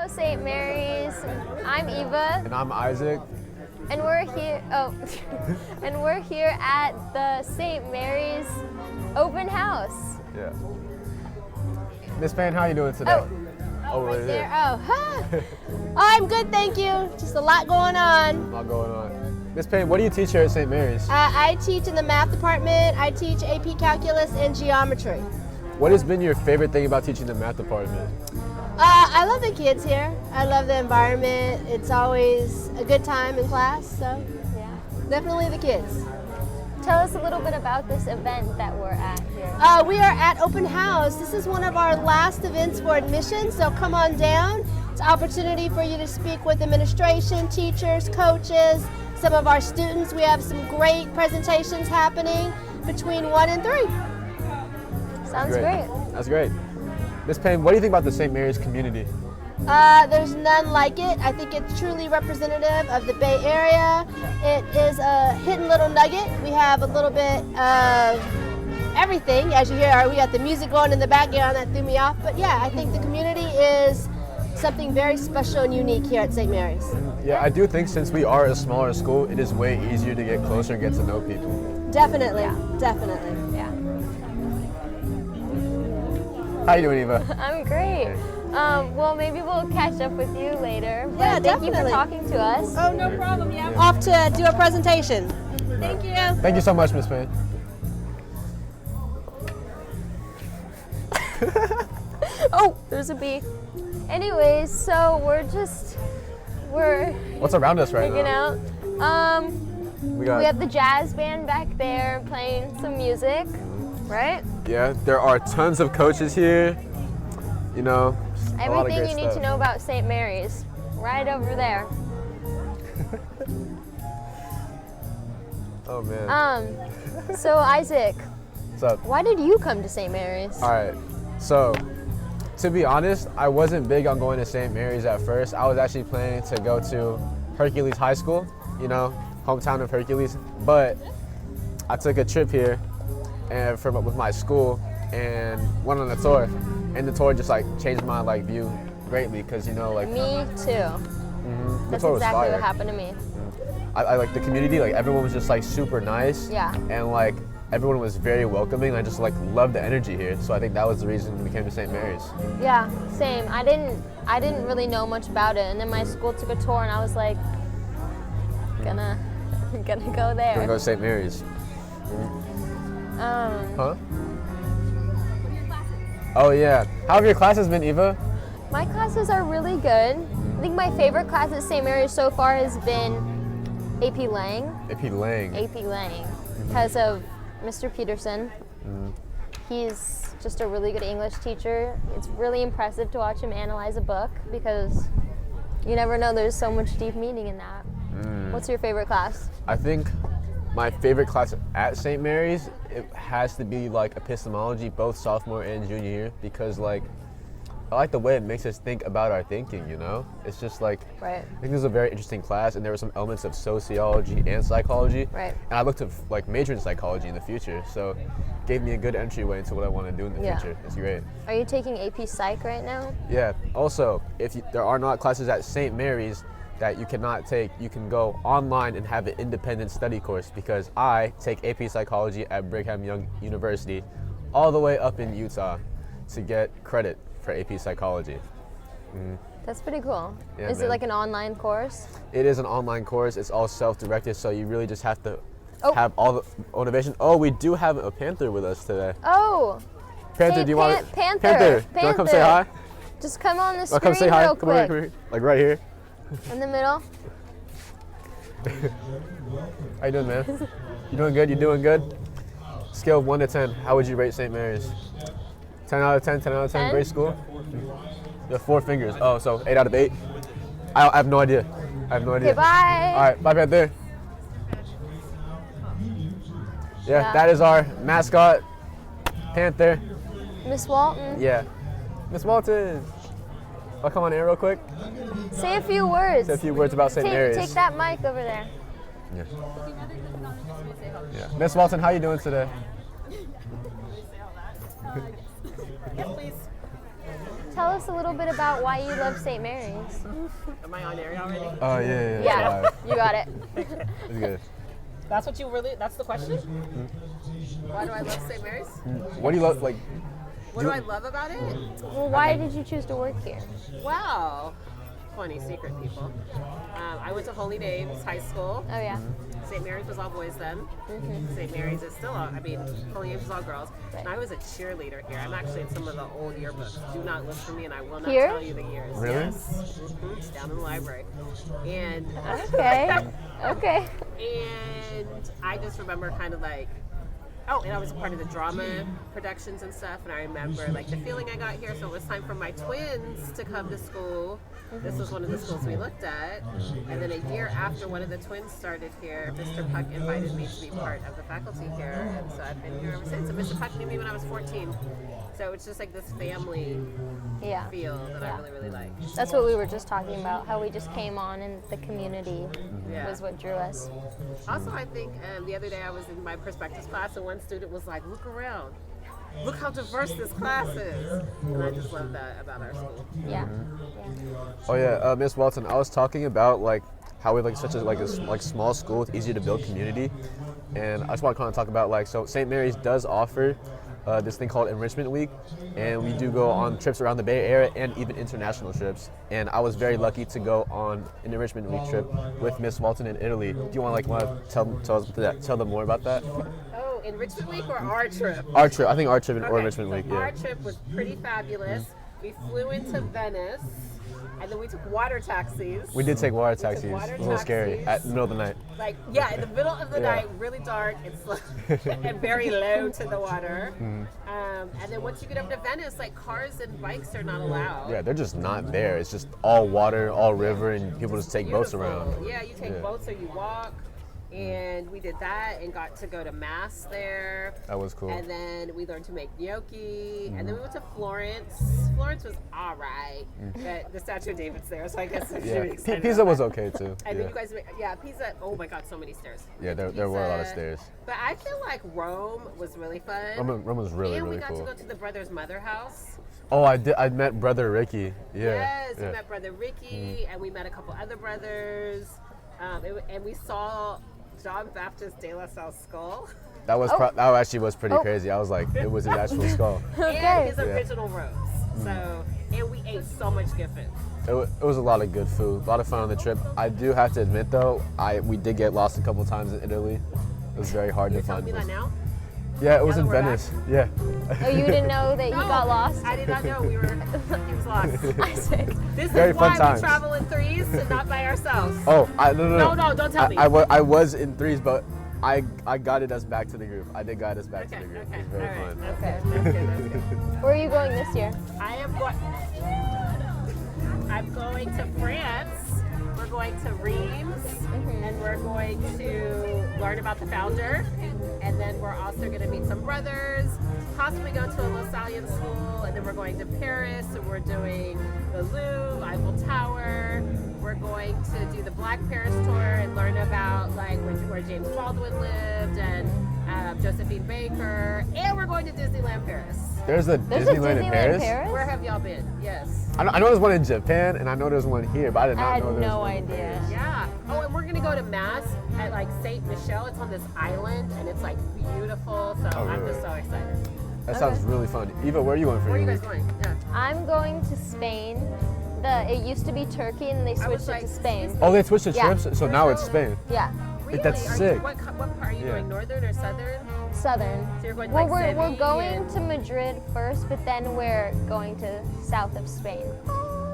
Hello, St. Mary's. I'm Eva, And I'm Isaac. and we're here. Oh, and we're here at the St. Mary's open house. Yeah. Miss Payne, how you doing today? Oh, right right there. here. Oh, huh. I'm good, thank you. Just a lot going on. A lot going on. Miss Payne, what do you teach here at St. Mary's? I teach in the math department. I teach AP Calculus and Geometry. What has been your favorite thing about teaching the math department? I love the kids here. I love the environment. It's always a good time in class, so Yeah. definitely the kids. Tell us a little bit about this event that we're at here. We are at Open House. This is one of our last events for admission, so come on down. It's an opportunity for you to speak with administration, teachers, coaches, some of our students. We have some great presentations happening between 1 and 3. Sounds great. That's great. Miss Payne, what do you think about the St. Mary's community? There's none like it. I think it's truly representative of the Bay Area. It is a hidden little nugget. We have a little bit of everything. As you hear, we got the music going in the background that threw me off. But yeah, I think the community is something very special and unique here at St. Mary's. Yeah, I do think since we are a smaller school, it is way easier to get closer and get to know people. Definitely, definitely. Yeah. How you doing, Eva? I'm great. Well, maybe we'll catch up with you later. But Yeah, thank you for definitely. talking to us. Oh, no problem. Yeah, I'm off to do a presentation. Thank you. Thank you so much, Miss Payne. Oh, there's a bee. Anyways, so we're What's around us right hanging now? out. We got, We have the jazz band back there playing some music, right? yeah, there are tons of coaches here. You know, just a lot of Everything great you need stuff. to know about St. Mary's, right over there. Oh man. So Isaac, What's up? why did you come to St. Mary's? All right. So, to be honest, I wasn't big on going to St. Mary's at first. I was actually planning to go to Hercules High School, you know, hometown of Hercules. But I took a trip here and with my school and went on a tour. And the tour just like changed my view greatly because, you know, like Me too. the That's tour was exactly fire. what happened to me. I like the community, like everyone was just like super nice. Yeah. And like everyone was very welcoming. I just like loved the energy here. So I think that was the reason we came to St. Mary's. Yeah, same. I didn't really know much about it, and then my school took a tour, and I was like, gonna go there. We're gonna go to St. Mary's. Huh? Oh yeah. How have your classes been, Eva? My classes are really good. I think my favorite class at St. Mary's so far has been AP Lang. AP Lang. AP Lang, because of Mr. Peterson. He's just a really good English teacher. It's really impressive to watch him analyze a book because you never know, there's so much deep meaning in that. What's your favorite class? I think my favorite class at St. Mary's, it has to be like epistemology, both sophomore and junior year, because like I like the way it makes us think about our thinking, you know? It's just like, Right. I think this is a very interesting class, and there were some elements of sociology and psychology. Right. And I looked to like major in psychology in the future, so it gave me a good entryway into what I want to do in the Yeah. future. It's great. Are you taking AP Psych right now? Yeah. Also, if there are not classes at St. Mary's that you cannot take, you can go online and have an independent study course, because I take AP Psychology at Brigham Young University all the way up in Utah to get credit for AP Psychology. That's pretty cool. Yeah, Is it man. like an online course? It is an online course. It's all self-directed, so you really just have to Oh. have all the motivation. Oh, we do have a Panther with us today. Oh, Panther, Hey, do you want Panther, Panther, do you want to come say hi? Panther. just come on the Oh, screen come say hi. real Come over here, quick. come here. Like right here. In the middle. How you doing, man? You doing good? You doing good? Scale of 1 to 10, how would you rate St. Mary's? 10 out of 10, 10 out of 10, 10? great school? You have 4 fingers. Oh, so 8 out of 8? I have no idea. I have no idea. Okay, bye. All right, bye, Panther. Yeah, that is our mascot, Panther. Miss Walton, Yeah. Miss Walton. I'll come on in real quick. say a few words. Say a few words about St. Mary's. Take that mic over there. Yeah. Yeah. Miss Walton, how you doing today? Tell us us a little bit about why you love St. Mary's. Am I on air already? Oh yeah. Yeah, you got it. It's good. That's what you really, that's the question? Why do I love St. Mary's? What do you love? Like, What do I love about it? Well, why did you choose to work here? Wow. Funny secret, people. I went to Holy Names High School. Oh yeah. St. Mary's was all boys then. St. Mary's is still all, Holy Names was all girls. And I was a cheerleader here. I'm actually in some of the old yearbooks. Do not look for me and I will not Here? tell you the years. Really? Yes. It's down in the library. And Okay. Okay. and I just remember kind of like, oh, and I was a part of the drama productions and stuff, and I remember like the feeling I got here. So it was time for my twins to come to school. This was one of the schools we looked at, and then a year after one of the twins started here, Mr. Puck invited me to be part of the faculty here, and so I've been here ever since. And Mr. Puck knew me when I was 14, so it's just like this family Yeah. feel that Yeah. I really, really like. That's what we were just talking about. How we just came on, and the community Yeah. was what drew us. Also, I think the other day I was in my perspectives class, and one student was like, "Look around, look how diverse this class is," and I just love that about our school. Yeah. oh yeah, Miss Walton. I was talking about like how we like such a like small school. It's easier to build community, and I just want to kind of talk about like so St. Mary's does offer this thing called Enrichment Week, and we do go on trips around the Bay Area and even international trips. And I was very lucky to go on an Enrichment Week trip with Miss Walton in Italy. Do you want to tell them more about that? Oh, Enrichment Week or our trip? Our trip, I think our trip or Okay, Enrichment Week. Our Yeah. trip was pretty fabulous. We flew into Venice, and then we took water taxis. We did take water took taxis. water It was a little scary taxis. at the middle of the night. Like, yeah, in the middle of the Yeah. night, really dark, and very low to the water. And then once you get up to Venice, like cars and bikes are not allowed. Yeah, they're just not there. It's just all water, all river, and people just take boats Beautiful. around. Yeah, you take Yeah. boats or you walk. And we did that and got to go to mass there. That was cool. And then we learned to make gnocchi. And then we went to Florence. Florence was all right. But the Statue of David's there, so I guess I should Yeah, be excited Pisa about was that. okay too. And then Yeah, you guys, Pisa, oh my God, so many stairs. yeah, there were a lot of Pisa. stairs. But I feel like Rome was really fun. Rome was really, and we really got cool. to go to the Brothers' Mother house. Oh, I did. I met brother Ricky. Yeah. Yes, yeah. we met Brother Ricky, and we met a couple other brothers. And we saw John Baptist de La Salle's skull That was that actually was pretty crazy. I was like, it was his actual skull. and his Okay. original robes. So, and we ate so much good food. It was a lot of good food, a lot of fun on the trip. I do have to admit though, we did get lost a couple times in Italy. It was very hard You're to telling find. me that now? Yeah, it was Now in that we're Venice. Yeah. Oh, you didn't know that you got lost? I did not know we were. He was lost. This Very is fun why times. we travel in threes and not by ourselves. Oh, no. No, don't tell me. I was in threes, but I guided us back to the group. I did guide us back to Okay, the group. okay, It was very all right. fun. That's good. That's good. That's good. Where are you going this year? I am going. I'm going to France. We're going to Reims, and we're going to learn about the founder. And then we're also going to meet some brothers, possibly go to a LaSallian school, and then we're going to Paris, and we're doing the Louvre, Eiffel Tower. We're going to do the Black Paris tour and learn about like where James Baldwin lived and Josephine Baker. And we're going to Disneyland Paris. There's a There's a Disneyland in Paris. Where have y'all been? Yes. I know there's one in Japan, and I know there's one here, but I did I not had know there was no one in idea. Paris. Yeah. Oh, and we're gonna go to mass at like Saint Michel. It's on this island, and it's like beautiful. So Oh, I'm really? just so excited. That sounds really fun. Eva, where are you going for Where are you your guys week? going? Yeah. I'm going to Spain. It used to be Turkey and they I was switched it like, to Spain. Oh, they switched the Yeah. trips, so now it's Spain. Yeah, Really? That's Are sick. You, what part are you Yeah. going? Northern or southern? southern. So you're going to Well, like we're Seville going and- to Madrid first, but then we're going to south of Spain.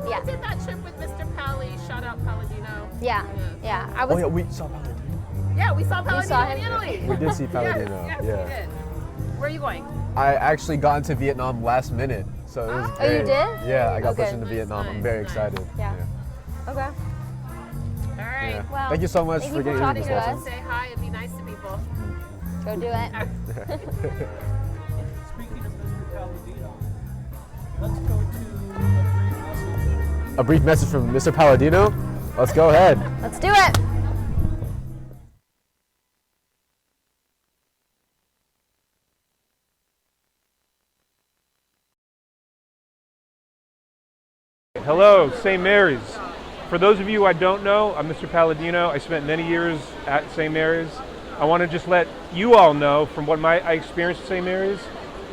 Yeah, I did that trip with Mr. Pally. Shout out Palladino. yeah. I Oh was. yeah, we saw Palladino. Yeah, we saw Palladino saw in him? Italy. We did see Palladino. Yes, yeah. we did. Where are you going? I actually got into Vietnam last minute, so it was Oh, you great. did? Yeah, I got Okay. pushed into Vietnam. I'm Nice, very nice. excited. Yeah. Okay. All right. Yeah. Well, Thank you so much thank for you for getting talking this to lesson. us. Say hi and be nice to people. Go do it. Speaking of Mr. Palladino, let's go to A brief message from Mr. Palladino. Let's go ahead. Let's do it. Hello, St. Mary's. For those of you I don't know, I'm Mr. Palladino. I spent many years at St. Mary's. I want to just let you all know from what I experienced at St. Mary's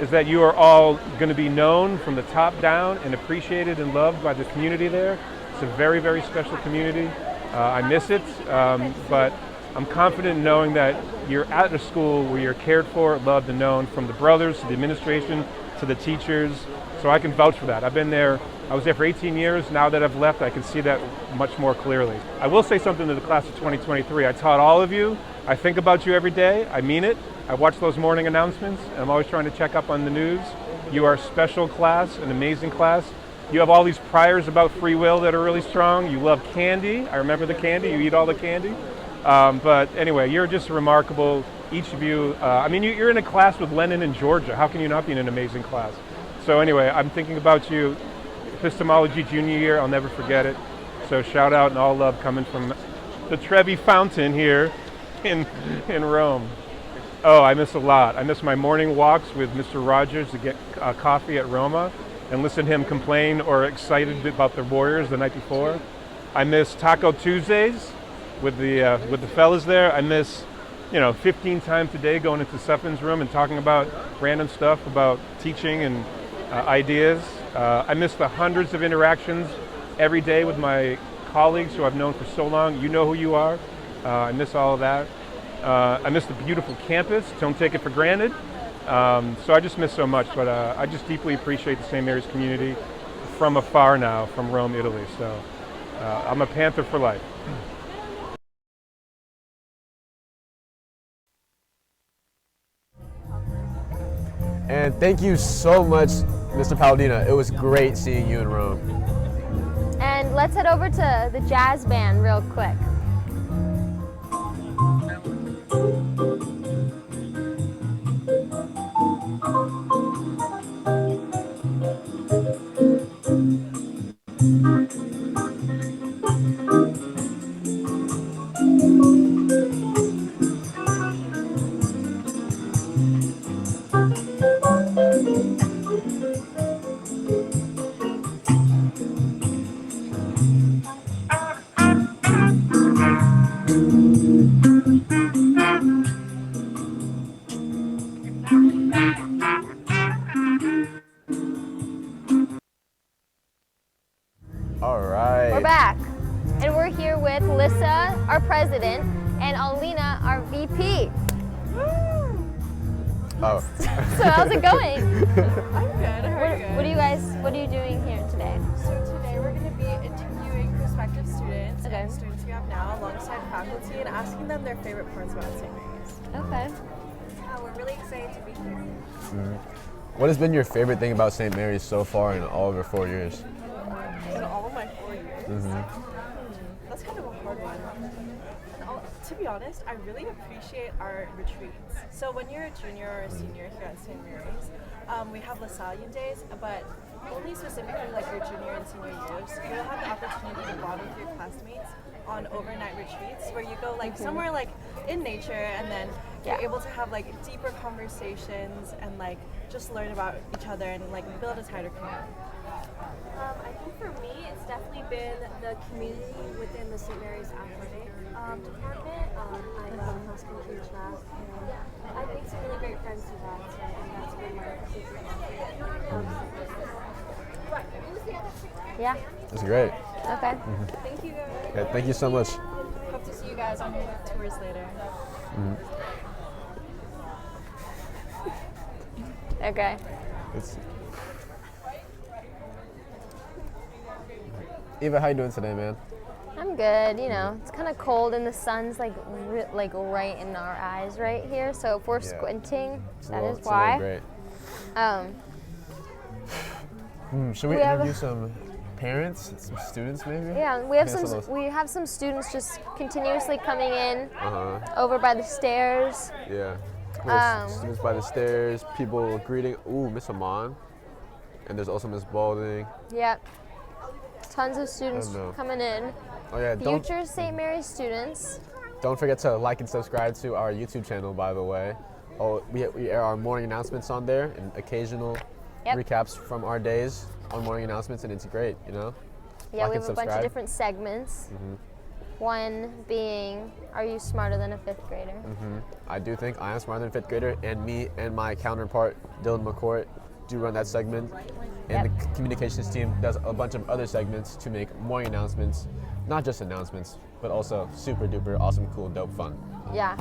is that you are all going to be known from the top down and appreciated and loved by the community there. It's a very, very special community. I miss it, but I'm confident in knowing that you're at a school where you're cared for, loved, and known, from the brothers to the administration to the teachers. So I can vouch for that. I've been there, I was there for 18 years. Now that I've left, I can see that much more clearly. I will say something to the class of 2023. I taught all of you. I think about you every day. I mean it. I watch those morning announcements, and I'm always trying to check up on the news. You are a special class, an amazing class. You have all these priors about free will that are really strong. You love candy. I remember the candy. You eat all the candy. But anyway, you're just remarkable, each of you. I mean, you're in a class with Lennon in Georgia. How can you not be in an amazing class? So anyway, I'm thinking about you. Epistemology junior year, I'll never forget it. So shout out and all love coming from the Trevi Fountain here in Rome. Oh, I miss a lot. I miss my morning walks with Mr. Rogers to get coffee at Roma and listen to him complain or excited about the Warriors the night before. I miss Taco Tuesdays with the fellas there. I miss, 15 times a day going into Suffin's room and talking about random stuff about teaching and ideas. I miss the hundreds of interactions every day with my colleagues who I've known for so long. You know who you are. I miss all of that. I miss the beautiful campus. Don't take it for granted. So I just miss so much, but I just deeply appreciate the St. Mary's community from afar now, from Rome, Italy. So I'm a Panther for life. And thank you so much, Mr. Palladino. It was great seeing you in Rome. And let's head over to the jazz band real quick. All right. We're back, and we're here with Lissa, our president, and Alina, our VP. Oh. So how's it going? I'm good. How are you guys? What are you doing here today? So today we're going to be interviewing prospective students Okay. and students we have now alongside faculty and asking them their favorite parts about St. Mary's. Okay. We're really excited to be here. What has been your favorite thing about St. Mary's so far in all of your 4 years? In all of my 4 years. That's kind of a hard one. To be honest, I really appreciate our retreats. So when you're a junior or a senior here at St. Mary's, we have LaSallian days, but only specifically like your junior and senior years, you'll have the opportunity to bond with your classmates on overnight retreats where you go like somewhere like in nature, and then you're able to have like deeper conversations and like just learn about each other and like build a tighter community. I think for me, it's definitely been the community within the St. Mary's Athletic department. I love cross country track, and I've made some really great friends through that, so I think that's been my favorite Yeah. That's great. Okay. Thank you guys. Okay, thank you so much. Hope to see you guys on tours later. Okay. Eva, how you doing today, man? I'm good. It's kind of cold and the sun's like right in our eyes right here. So if we're squinting, that is why. Great. Should we We have interview some parents, some students, maybe? Yeah, we have Okay, so we have some students just continuously coming in Uh-huh. over by the stairs. Yeah. There's students by the stairs, people greeting. Ooh, Miss Amon. And there's also Miss Balding. Yep. Tons of students know. coming in. Oh yeah, Future St. Mary's students. don't forget to like and subscribe to our YouTube channel, by the way. Oh, we air our morning announcements on there and occasional Yep. recaps from our days on morning announcements, and it's great, Yeah, like we and have a bunch of subscribe. different segments. One being, are you smarter than a fifth grader? I do think I am smarter than a fifth grader, and me and my counterpart, Dylan McCourt, do run that segment. And Yep. the communications team does a bunch of other segments to make more announcements, not just announcements, but also super duper awesome, cool, dope, fun. Yeah.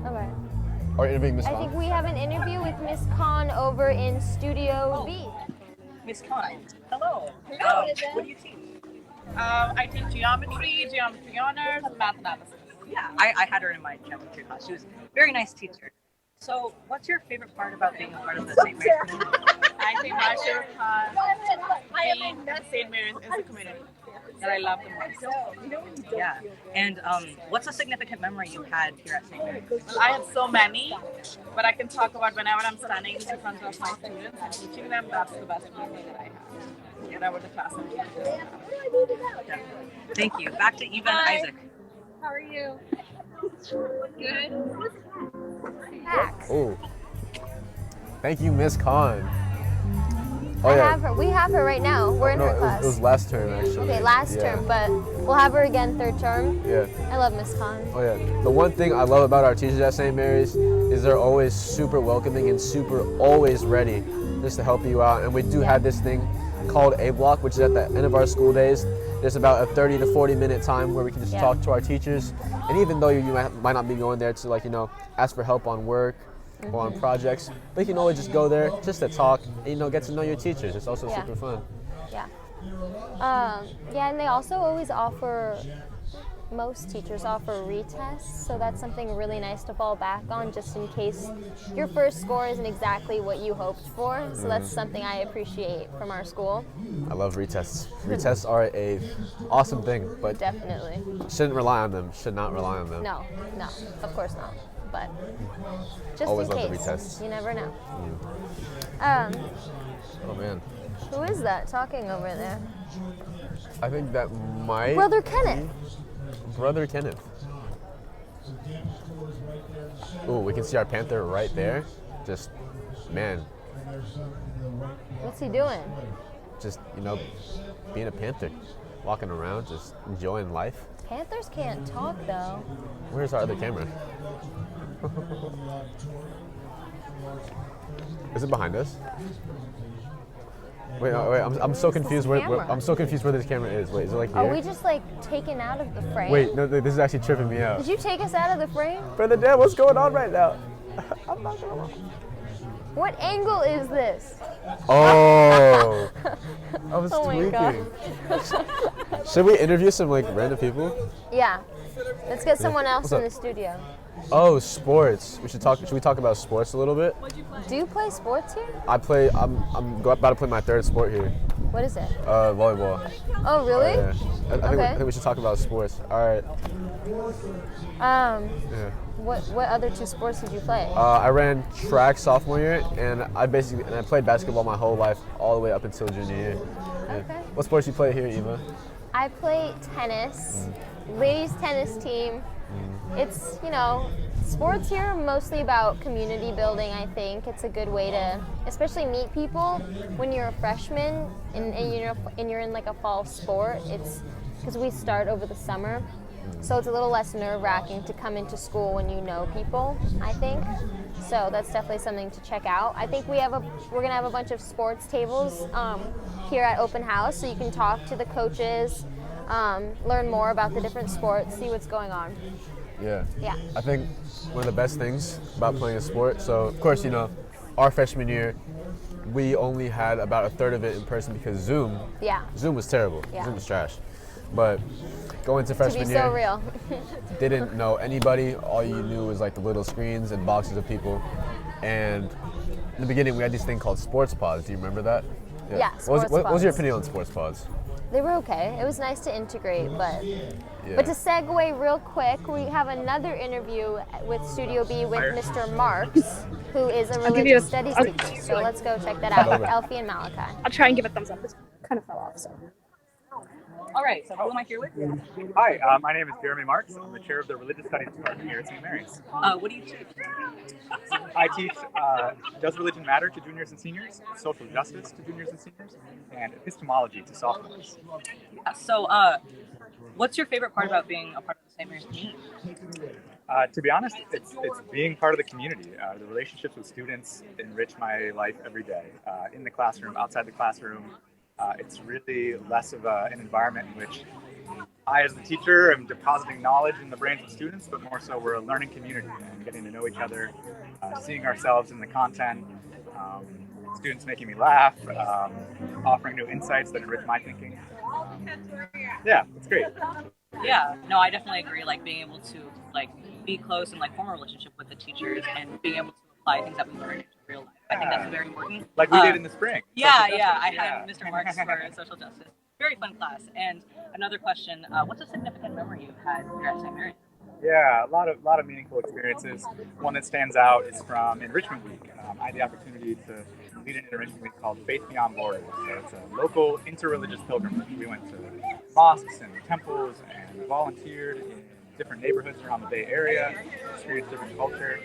Okay. Or interviewing Miss I Khan. think we have an interview with Miss Khan over in Studio B. Miss Khan. Hello. What do you teach? I teach geometry, geometry honors, and math analysis. Yeah, I had her in my geometry class. She was a very nice teacher. So, what's your favorite part about being a part of the St. Mary's community? I think my favorite part being at St. Mary's is the community that I love the most. Yeah. And what's a significant memory you had here at St. Mary's? I have so many, but I can talk about whenever I'm standing in front of my students and teaching them. That's the best memory that I have. Whatever the class I'm teaching. Thank you. Back to Eva and Isaac. How are you? Good. Max. Oh. Thank you, Miss Khan. Oh I yeah. have her. We have her right now. We're in No, her it class. was last term actually. Okay, last Yeah. term, but we'll have her again third term. Yeah. I love Miss Khan. Oh yeah. The one thing I love about our teachers at St. Mary's is they're always super welcoming and super always ready just to help you out. And we do have this thing called A Block, which is at the end of our school days. There's about a 30 to 40 minute time where we can just Yeah. talk to our teachers. And even though you might not be going there to ask for help on work or on projects, but you can always just go there just to talk and get to know your teachers. It's also Yeah. super fun. Yeah. Yeah, and they also always offer, most teachers offer retests, so that's something really nice to fall back on just in case your first score isn't exactly what you hoped for. So that's something I appreciate from our school. I love retests. Retests are a awesome thing, but Definitely. shouldn't rely on them. Should not rely on them. No, of course not. But just Always in love the case, retests. you never know. Oh man. Who is that talking over there? I think that might Brother Kenneth. Brother Kenneth. Ooh, we can see our panther right there. Just, man, What's he doing? just being a panther, walking around, just enjoying life. Panthers can't talk though. Where's our other camera? Is it behind us? Wait, I'm so confused. camera? I'm so confused where this camera is. Wait, is it like here? Are we just like taken out of the frame? Wait, no, this is actually tripping me out. Did you take us out of the frame? Brother Dan, what's going on right now? I'm not gonna lie. What angle is this? Oh, I was Oh my tweaking. Should we interview some random people? Yeah. Let's get someone else What's in up? the studio. Oh, sports. Should we talk about sports a little bit? Do you play sports here? I'm about to play my third sport here. What is it? Volleyball. Oh, really? Yeah. I Okay. think we should talk about sports. All right. Yeah. What other two sports did you play? I ran track sophomore year, and I played basketball my whole life, all the way up until junior year. Yeah. Okay. What sports you play here, Eva? I play tennis, ladies tennis team. It's, sports here are mostly about community building, I think. It's a good way to especially meet people when you're a freshman and you're in like a fall sport. It's because we start over the summer. So it's a little less nerve-wracking to come into school when you know people, I think. So that's definitely something to check out. I think we're gonna have a bunch of sports tables here at Open House, so you can talk to the coaches, learn more about the different sports, see what's going on. Yeah. Yeah. I think one of the best things about playing a sport, so of course, our freshman year, we only had about a third of it in person because Zoom was terrible. Yeah. Zoom was trash. But going to To freshman be year, so real. didn't know anybody. All you knew was the little screens and boxes of people. And in the beginning, we had this thing called sports pods. Do you remember that? Yeah, What was your pods. opinion on sports pods? They were okay. It was nice to integrate, but to segue real quick, we have another interview with Studio B with Mr. Marks, who is a religious studies teacher. So let's go check that out with Elfie and Malachi. I'll try and give a thumbs up. This kind of fell off, so. All right, so who am I here with? Hi, my name is Jeremy Marks. I'm the chair of the Religious Studies Department here at St. Mary's. What do you teach? I teach Does Religion Matter to juniors and seniors, Social Justice to juniors and seniors, and Epistemology to sophomores. Yeah, so what's your favorite part about being a part of the St. Mary's community? To be honest, it's being part of the community. The relationships with students enrich my life every day. In the classroom, outside the classroom, it's really less of an environment in which I, as the teacher, am depositing knowledge in the brains of students, but more so we're a learning community and getting to know each other, seeing ourselves in the content, students making me laugh, offering new insights that enrich my thinking. Yeah, it's great. Yeah, no, I definitely agree. Like being able to like be close and like form a relationship with the teachers and being able to apply things that we learn into real life. I think that's very important. Like we did in the spring. Yeah, yeah. I had Mr. Marks for social justice. Very fun class. And another question: what's a significant memory you've had here at St. Mary's? Yeah, a lot of meaningful experiences. One that stands out is from Enrichment Week. I had the opportunity to lead an Enrichment Week called Faith Beyond Borders. So it's a local interreligious pilgrimage. We went to mosques and temples and volunteered in different neighborhoods around the Bay Area, experienced different culture.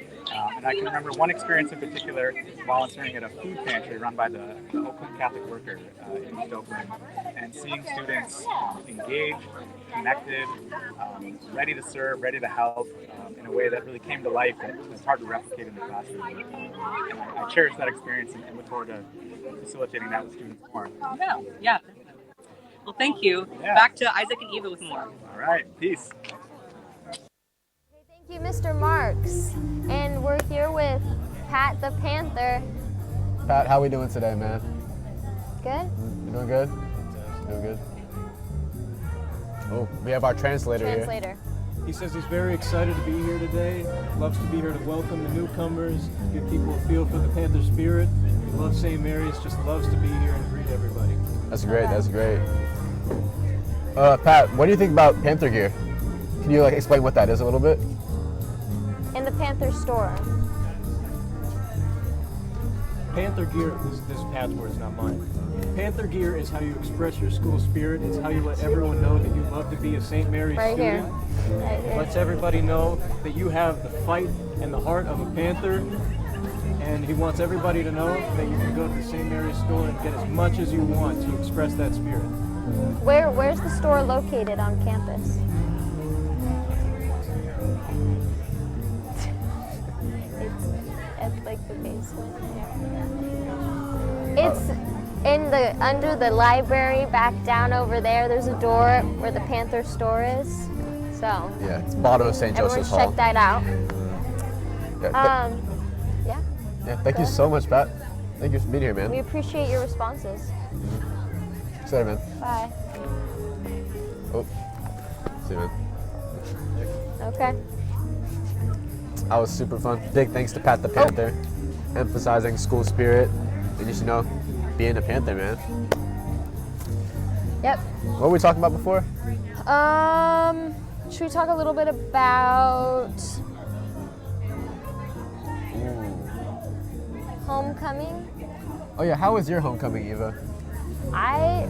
And I can remember one experience in particular, volunteering at a food pantry run by the Oakland Catholic Worker in East Oakland, and seeing students engaged, connected, ready to serve, ready to help in a way that really came to life that it's hard to replicate in the classroom. And I cherish that experience and look forward to facilitating that with students more. Yeah. Well, thank you. Yeah. Back to Isaac and Eva with more. All right, peace. Thank you, Mr. Marks. And we're here with Pat the Panther. Pat, how we doing today, man? Good? You doing good? Doing good. Oh, we have our translator here. Translator. He says he's very excited to be here today, loves to be here to welcome the newcomers, give people a feel for the Panther spirit. He loves St. Mary's, just loves to be here and greet everybody. That's great, that's great. Pat, what do you think about Panther gear? Can you explain what that is a little bit? In the Panther store. Panther gear, this is Pat's words, not mine. Panther gear is how you express your school spirit. It's how you let everyone know that you love to be a St. Mary's Right student. here. Right here. Lets everybody know that you have the fight and the heart of a Panther. And he wants everybody to know that you can go to the St. Mary's store and get as much as you want to express that spirit. Where's the store located on campus? It's like the basement. It's in the under the library, back down over there. There's a door where the Panther store is. So Yeah, it's bottom of St. everyone Joseph's should Hall. check that out. Yeah, Yeah, yeah, thank you so much, Pat. Thank you for being here, man. we appreciate your responses. See you later, man. Bye. Oh, see you, man. Okay. That was super fun. Big thanks to Pat the Panther, emphasizing school spirit and just, being a Panther, man. Yep. What were we talking about before? Should we talk a little bit about homecoming? Oh yeah, how was your homecoming, Eva? I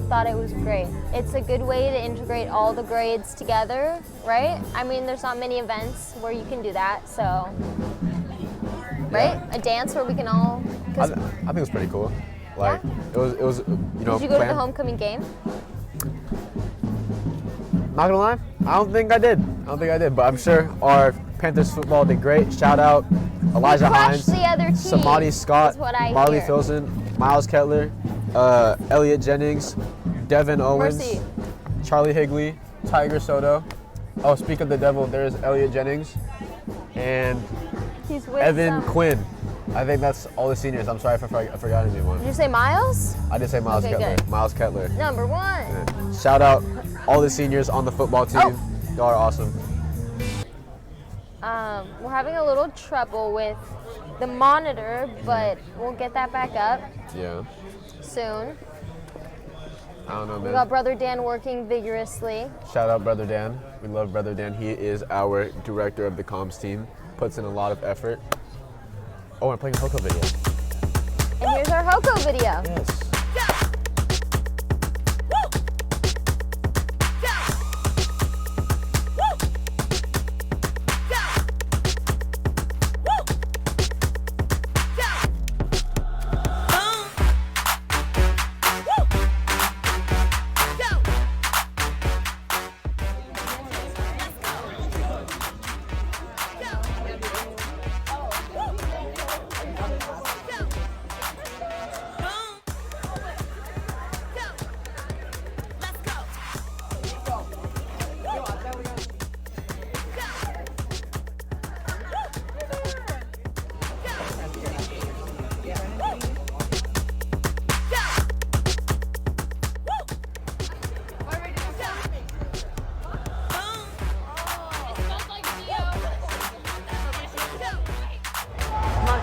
thought it was great. It's a good way to integrate all the grades together, right? I mean, there's not many events where you can do that, so right? A dance where we can all. I think it was pretty cool. Like it was Did you go to the planned. homecoming game? Not gonna lie, I don't think I did, but I'm sure our Panthers football did great. Shout out Elijah crushed Hines, the other team, Samadi Scott, is what I Marley hear. Filson, Miles Kettler, Elliot Jennings, Devin Owens, Mercy. Charlie Higley, Tiger Soto. Oh, speak of the devil, there's Elliot Jennings, and He's with Evan some- Quinn. I think that's all the seniors. I'm sorry if I forgot anyone. Did you say Miles? I did say Miles Okay, Kettler. good. Miles Kettler. Number one. Yeah. Shout out all the seniors on the football team. Oh. Y'all are awesome. We're having a little trouble with the monitor, but we'll get that back up Yeah. soon. I don't know, We man. got Brother Dan working vigorously. Shout out Brother Dan. We love Brother Dan. He is our director of the comms team. Puts in a lot of effort. Oh, I'm playing a Hoko video. And here's our Hoko video. Yes.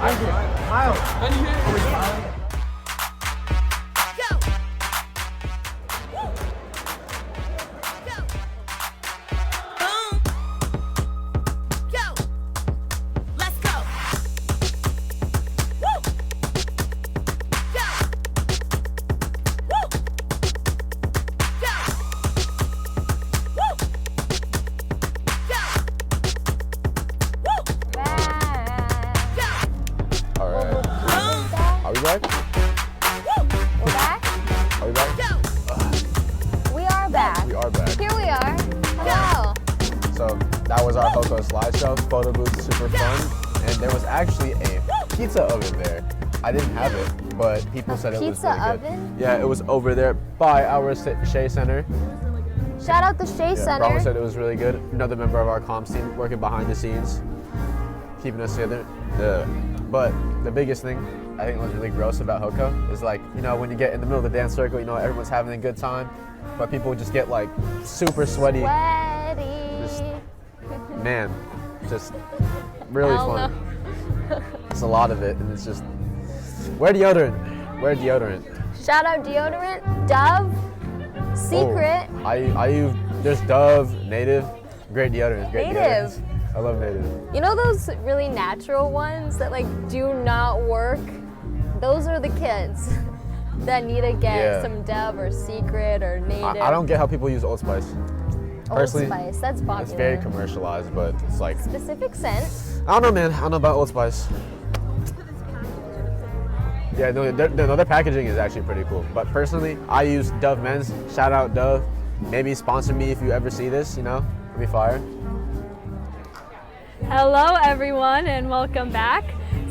All right. Are we back? We're back? Are we back? We are back. We are back. Here we are. Hello. So that was our Hoko slideshow. Photo booth, super fun. And there was actually a pizza oven there. I didn't have it, but people said it was Pizza really good. oven? Yeah, it was over there by our Shea Center. Shout out the Shea Yeah, Center. Brahma said it was really good. Another member of our comms team working behind the scenes, keeping us together. But the biggest thing I think was really gross about Hoko is like, you know, when you get in the middle of the dance circle, you know, everyone's having a good time, but people just get like super sweaty. Just, man, just really Hell fun. It's a lot of it, and it's just, wear deodorant. Wear deodorant. Shout out deodorant, Dove, Secret. Oh, I use, there's Dove, Native, great deodorants. Great Native. deodorants. I love Native. You know those really natural ones that like do not work? Those are the kids that need to get Yeah. some Dove or Secret or Native. I don't get how people use Old Spice. Old Personally, Spice, that's popular. it's very commercialized, but it's like, Specific scent. I don't know, man. I don't know about Old Spice. Yeah, no, their packaging is actually pretty cool. But personally, I use Dove Men's. Shout out Dove. Maybe sponsor me if you ever see this, you know? It'd be fire. Hello everyone and welcome back.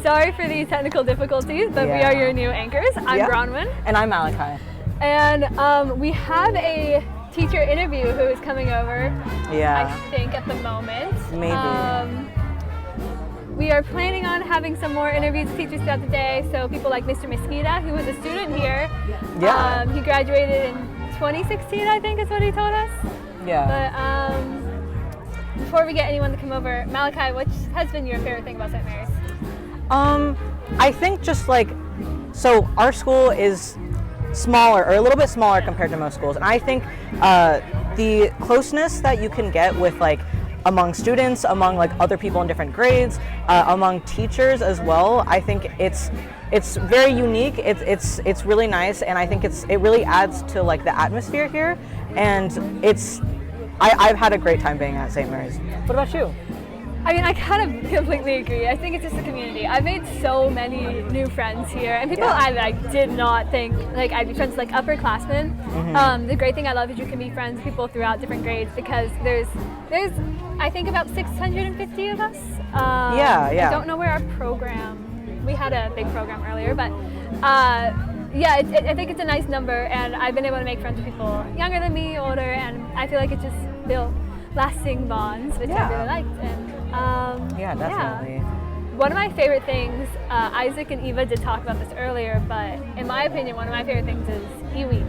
Sorry for these technical difficulties, but we are your new anchors. I'm Bronwyn. And I'm Malachi. And we have a teacher interview who is coming over, Yeah. I think at the moment. Maybe. We are planning on having some more interviews with teachers throughout the day, so people like Mr. Mesquita, who was a student here. Yeah. He graduated in 2016, I think is what he told us. Yeah. But before we get anyone to come over, Malachi, what has been your favorite thing about St. Mary's? I think just like, so our school is smaller, or a little bit smaller compared to most schools, and I think the closeness that you can get with like among students, among like other people in different grades, among teachers as well, I think it's very unique. It's really nice, and I think it really adds to like the atmosphere here, and I've had a great time being at St. Mary's. What about you? I mean, I kind of completely agree. I think it's just the community. I've made so many new friends here, and people I like did not think like I'd be friends with like upperclassmen. Mm-hmm. The great thing I love is you can be friends with people throughout different grades because there's I think about 650 of us. Yeah. I don't know where our program. We had a big program earlier, but yeah, I think it's a nice number, and I've been able to make friends with people younger than me, older, and I feel like it just built lasting bonds, which I really liked. And Yeah, definitely. one of my favorite things, Isaac and Eva did talk about this earlier, but in my opinion, one of my favorite things is E-Week.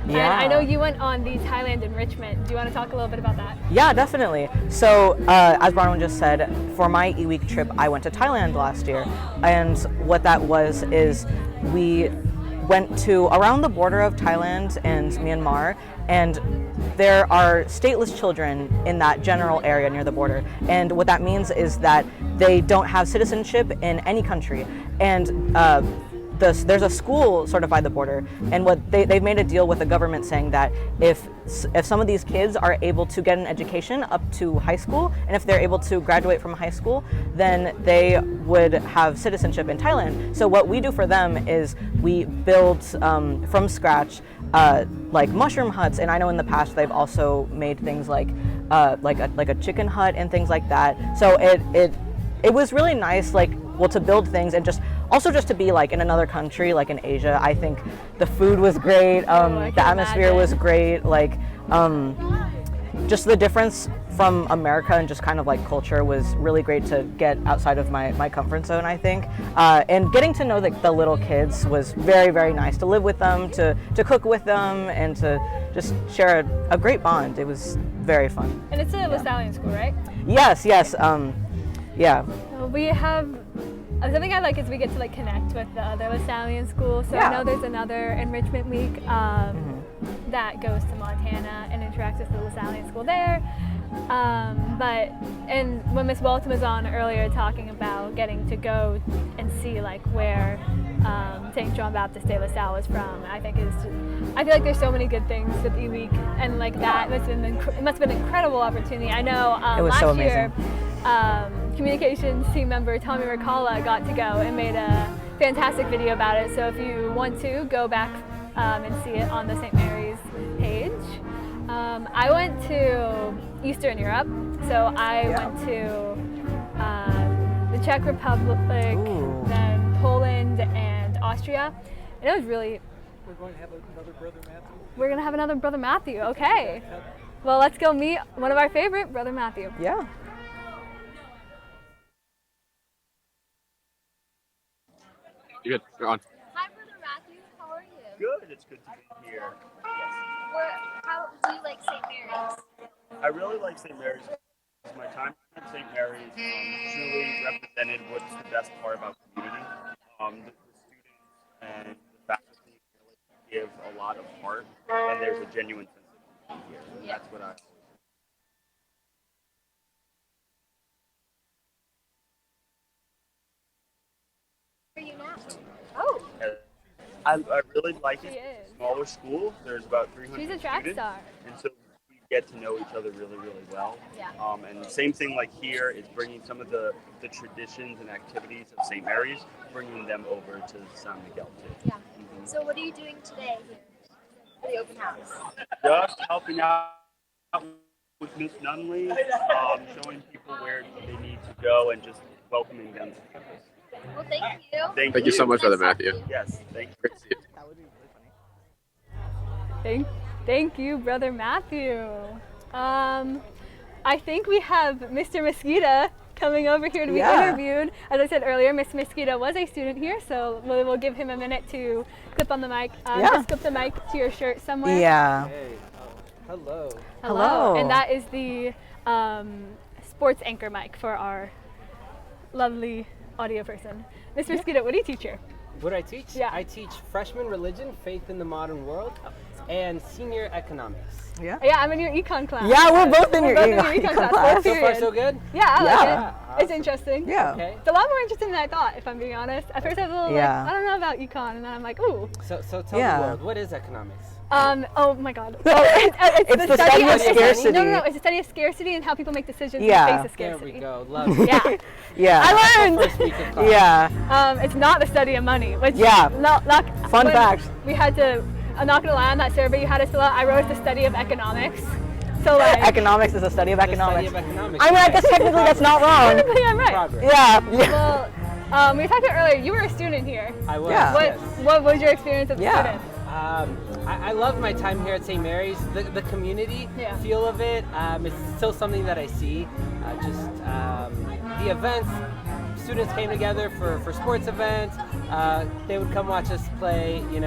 Yeah. And I know you went on the Thailand enrichment. Do you want to talk a little bit about that? Yeah, definitely. So, as Bronwyn just said, for my E-Week trip, I went to Thailand last year. And what that was is we went to around the border of Thailand and Myanmar, and there are stateless children in that general area near the border. And what that means is that they don't have citizenship in any country. And there's a school sort of by the border, and what they've made a deal with the government saying that if some of these kids are able to get an education up to high school, and if they're able to graduate from high school, then they would have citizenship in Thailand. So what we do for them is we build from scratch like mushroom huts, and I know in the past they've also made things like a chicken hut and things like that. So it was really nice, to build things and just to be like in another country, like in Asia. I think the food was great, the atmosphere was great, just the difference from America and just kind of like culture was really great to get outside of my comfort zone, I think. And getting to know the little kids was very, very nice, to live with them, to cook with them, and to just share a great bond. It was very fun. And it's a LaSallian school, right? Yes, yeah. We have something I like is we get to like connect with the other LaSallian schools. So I know there's another enrichment week that goes to Montana and interacts with the LaSallian school there. And when Miss Walton was on earlier talking about getting to go and see like where St. John Baptist de La Salle was from, I feel like there's so many good things with E-Week, and like that it must have been an incredible opportunity. I know it was last so year amazing. communications team member Tommy Mercala got to go and made a fantastic video about it. So if you want to go back and see it on the St. Mary's page. I went to Eastern Europe, so I went to the Czech Republic, then Poland and Austria, and it was really. We're going to have another Brother Matthew. We're gonna have another Brother Matthew. Okay. Well, let's go meet one of our favorite, Brother Matthew. Yeah. You're good. You're on. Hi, Brother Matthew. How are you? Good. It's good to be here. Yes. How do you like St. Mary's? I really like St. Mary's. My time at St. Mary's truly represented what's the best part about community. The students and the faculty really give a lot of heart, and there's a genuine sense of community here. And that's what I. Where are you now? Oh. I really like it. It's a smaller school. There's about 300 She's a track students, star. and so we get to know each other really, really well. Yeah. And the same thing like here is bringing some of the traditions and activities of St. Mary's, bringing them over to San Miguel too. Yeah. So what are you doing today here for the open house? Just helping out with Miss Nunley, showing people where they need to go and just welcoming them to campus. Well, thank you. Thank you so much, Brother Matthew. Yes, thank you. Great to see you. Thank you, Brother Matthew. I think we have Mr. Mosqueda coming over here to be interviewed. As I said earlier, Miss Mosqueda was a student here, so we'll give him a minute to clip on the mic. Just clip the mic to your shirt somewhere. Yeah. Hey, hello. Hello. And that is the sports anchor mic for our lovely audio person. Miss Mosqueda, what do you teach here? What do I teach? Yeah. I teach freshman religion, faith in the modern world, and senior economics. Yeah. Yeah, I'm in your econ class. Yeah, we're both in your econ econ class. So far, so good? Yeah, I like it. Awesome. It's interesting. Yeah. Okay. It's a lot more interesting than I thought, if I'm being honest. At first I was a little like, I don't know about econ, and then I'm like, ooh. So tell the world, what is economics? Oh my God. It's the study of scarcity. No, it's the study of scarcity and how people make decisions in Yeah. the face of There scarcity. we go. Love it. Yeah. Yeah. I learned. First week of class. Yeah. It's not the study of money. Which Yeah. Fun when fact. We had to. I'm not gonna lie. On that survey you had us fill out, I wrote the study of economics. So like. Economics is a study of The economics. study of economics. I mean, I guess technically that's not wrong. Technically, I'm right. Progress. Yeah. Well, we talked about earlier. You were a student here. I was. Yeah. Yes. What was your experience as a Yeah. student? I love my time here at St. Mary's. The community feel of it is still something that I see. The events, students came together for sports events. They would come watch us play, in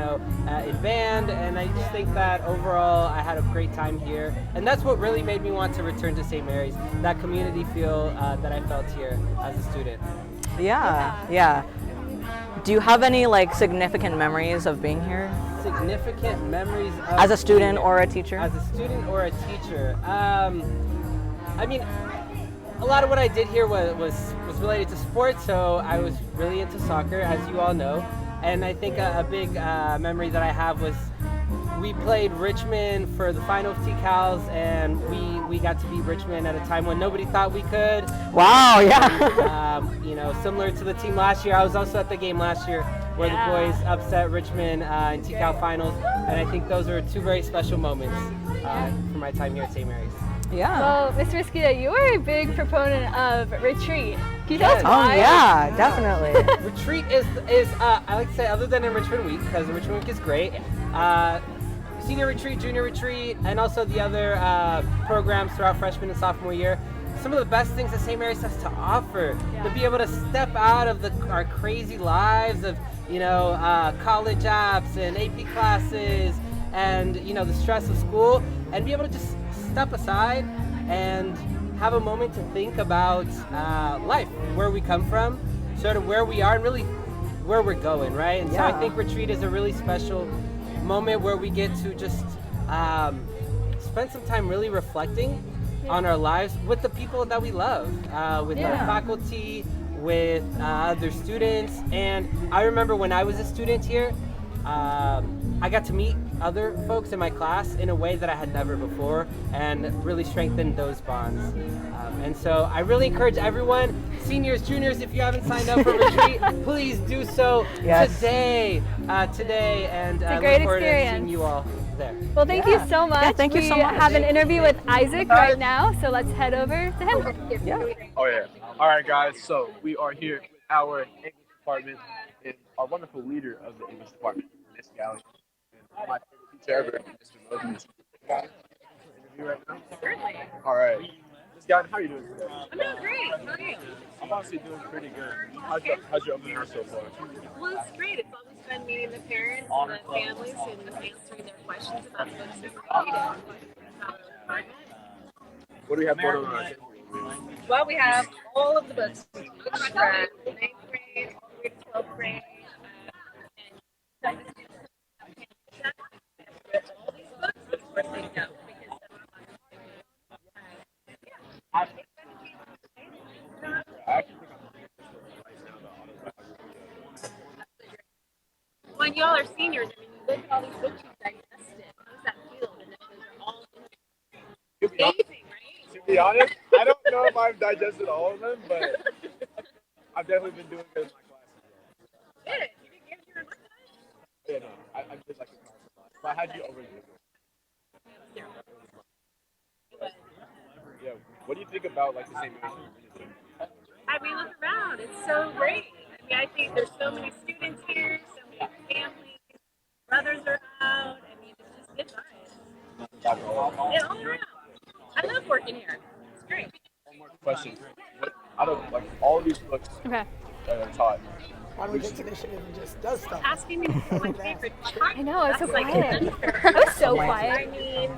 band, and I just think that overall I had a great time here. And that's what really made me want to return to St. Mary's, that community feel that I felt here as a student. Yeah. Do you have any significant memories of being here? Significant memories of As a student being or a teacher? As a student or a teacher. I mean, a lot of what I did here was related to sports, so I was really into soccer, as you all know. And I think a big memory that I have was we played Richmond for the final of TCALs, and we got to beat Richmond at a time when nobody thought we could. Wow, yeah. Similar to the team last year, I was also at the game last year where the boys upset Richmond in TCAL finals, and I think those are two very special moments for my time here at St. Mary's. Yeah. Well, Mr. Mosqueda, you are a big proponent of retreat. Can you tell us why? Oh yeah, definitely. Retreat is I like to say, other than Enrichment Week, because Enrichment Week is great. Senior retreat, junior retreat, and also the other programs throughout freshman and sophomore year. Some of the best things that St. Mary's has to offer, to be able to step out of our crazy lives of college apps and AP classes and the stress of school, and be able to just step aside and have a moment to think about life, where we come from, sort of where we are and really where we're going, right? And so I Yeah. think retreat is a really special moment where we get to just spend some time really reflecting on our lives with the people that we love, with our faculty, with other students. And I remember when I was a student here, I got to meet other folks in my class in a way that I had never before, and really strengthened those bonds. And so I really encourage everyone, seniors, juniors, if you haven't signed up for retreat, please do so today. And It's a great look forward to experience. seeing you all there. Well, thank you so much. Yeah, thank you so much. We have an interview with Isaac right now, so let's head over to him. Oh yeah. All right, guys. So we are here with our English department and our wonderful leader of the English department, Miss Galley, and my favorite teacher ever, Mr. Moses. Interview right now. Certainly. All right. Miss Galley, how are you doing today? I'm doing great. How are you? I'm honestly doing pretty good. How's your opening house so far? Well, it's great. It's always fun meeting the parents and the families and answering their questions about books that we're reading. What do we have going on our table? Well, we have all of the books from 9th grade all the way to 12th grade. And all these books, of course, they know. When y'all are seniors, I mean, you look at all these books you've digested. How does that feel to know those are all amazing, right? To be honest, I don't know if I've digested all of them, but I've definitely been doing good in my classes. Good. You didn't give your lunch? Yeah, no, I did like a class. But I had you over there. Yeah, what do you think about like the same I mean, look around. It's so great. I mean, I think there's so many students here, so many families, brothers are out. I mean, it's just good vibes. Yeah, all around. I love working here. It's great. One more question. What, out of like all of these books that are taught, why don't we take initiative and just does stuff? Asking me what's my favorite. I know, I was so That's like quiet. unfair. I was so I quiet. mean,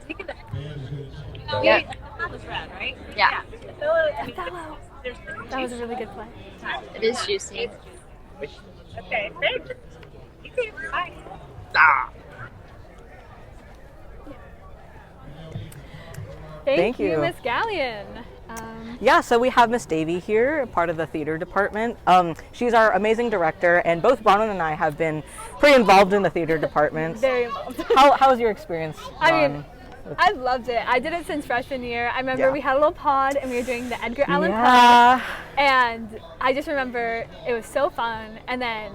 take it. Yeah. That was rad, right? Yeah. That was a really good play. It is juicy. Okay, thanks. You too. Bye. Thank you, you. Miss Gallion. Yeah, so we have Miss Davy here, part of the theater department. She's our amazing director, and both Bronwyn and I have been pretty involved in the theater department. Very involved. How was your experience? I mean, I loved it. I did it since freshman year. I remember we had a little pod and we were doing the Edgar Allan Poe. And I just remember it was so fun. And then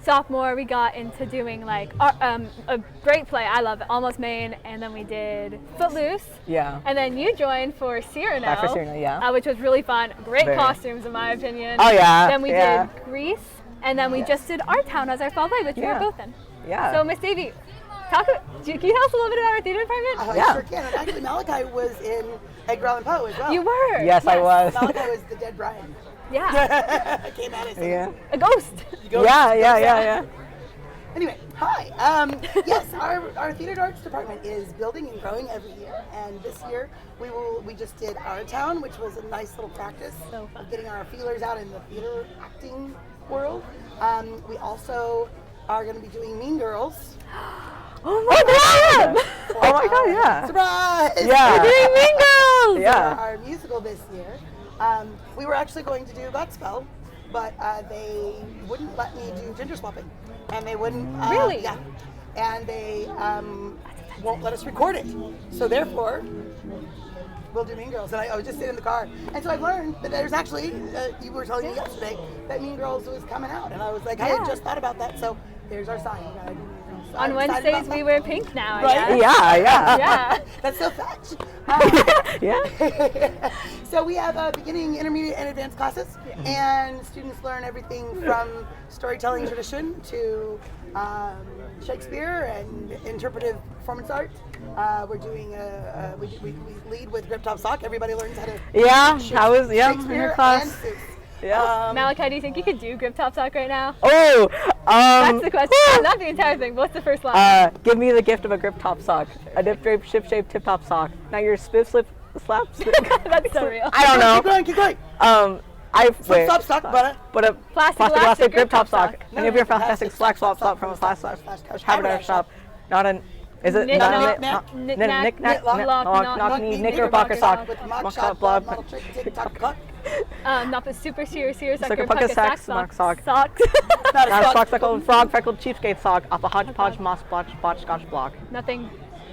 sophomore, we got into doing like a great play. I love it, Almost Maine. And then we did Footloose. Yeah. And then you joined for Cyrano. Back for Cyrano, yeah. Which was really fun. Great Very. Costumes, in my opinion. Oh, yeah, Then we yeah. did Grease. And then we just did Our Town as our fall play, which we were Yeah. both in. Yeah. So Miss Davy, can you tell us a little bit about our theater department? I sure can. And actually, Malachi was in Edgar Allan Poe as well. You were? Yes, I was. Malachi was the dead Brian. Yeah. Came at us. Yeah. A ghost. Yeah. Anyway, hi. Yes, our theater arts department is building and growing every year, and this year we just did Our Town, which was a nice little practice of getting our feelers out in the theater acting world. We also are going to be doing Mean Girls. Oh my god! Oh my god, yeah. Surprise! Yeah. We're doing Mean Girls! Yeah. For our musical this year. We were actually going to do Godspell, but they wouldn't let me do gender swapping. And they wouldn't. Really? Yeah. And they won't let us record it. So therefore, we'll do Mean Girls. And I was just sitting in the car. And so I've learned that there's actually, you were telling me yesterday, that Mean Girls was coming out. And I was like, I had just thought about that. So there's our sign. We gotta do Mean Girls. So On I'm excited Wednesdays, about we that. wear pink now, I Right? guess. Yeah. That's so fetch. Yeah. So we have beginning, intermediate, and advanced classes, and students learn everything from storytelling tradition to Shakespeare and interpretive performance art. We're doing we lead with Grip Top Sock. Everybody learns how to I was in your Shakespeare class. and Seuss. Yeah. Malachi, do you think you could do Grip Top Sock right now? Oh, That's the question. Not the entire thing, but what's the first line? give me the gift of a grip top sock, a dip drape, ship shape, tip top sock. Now your spiff slip slaps. That's so real. I don't know. Keep going. wait. Flip sock, But a Plastic elastic grip top sock. No, Any of your no, fantastic slack swap from a flash haberdasher shop. Not an. Is it Knit not knock, a knit knit knack, knick knit knack lock, knock knee knickerbocker sock with mock mock shop shop blog model trick, tick tock cut. Not the super serious sucker pucker sack socks. sock. Socks. Not a sock suckle frog freckled cheapskate sock off a hodgepodge moss botch scotch block. Nothing.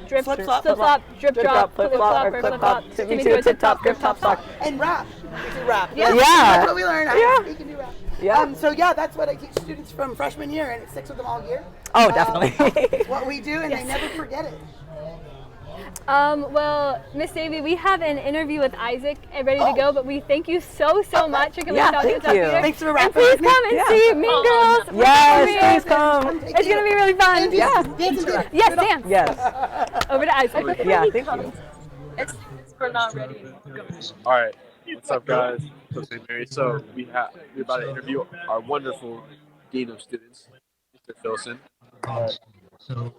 Drip, Flip flop, flop, drip drop, flip flop, or clip flop, tip me to a tip top, grip top sock. And rap. We do rap. Yeah. That's what we learned. Yeah. We can do rap. Yeah. So yeah, that's what I teach students from freshman year, and it sticks with them all year. Oh, definitely. It's what we do, and they never forget it. Well, Miss Davy, we have an interview with Isaac ready to go, but we thank you so much for coming out thank to you. here. Thanks for And rapping please with me. come and see Mean Girls. Yes, please come. It's gonna be really fun. Yes, dance. Yes. Over to Isaac. Yeah, thank you. We're not ready. All right, what's up, guys? So St. Mary's. So we're about to interview our wonderful dean of students, Mr. Filson. So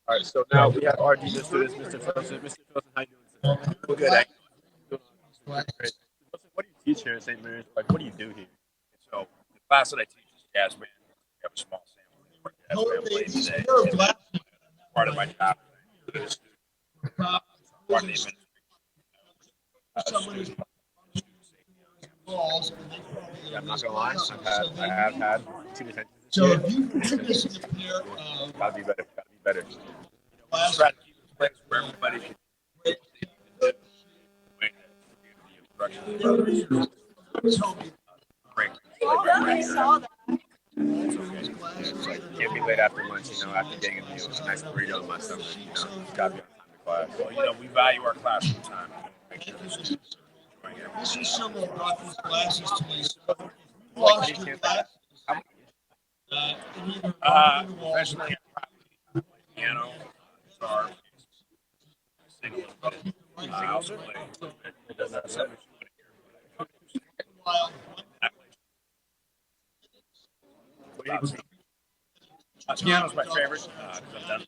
All right, so now we have our dean of students, Mr. Filson. Mr. Filson, how you doing today? We're good. Great. What do you teach here at St. Mary's? Like, what do you do here? So the class that I teach is jazz band. We have a small sample. Today. Part of my job. Part of the administration. I'm not gonna lie, I have had two detentions. So if you put this in a pair of Gotta be better. Just try to keep it a place where everybody can Can't be late after lunch, after getting a meal, a nice burrito in my stomach, gotta be on time to class. Well, we value our classroom time. this is someone who brought these glasses to me. So you lost your glasses. Professionally, piano, guitar, sing a little bit. I also play a little bit. It doesn't sound piano's my favorite. I've done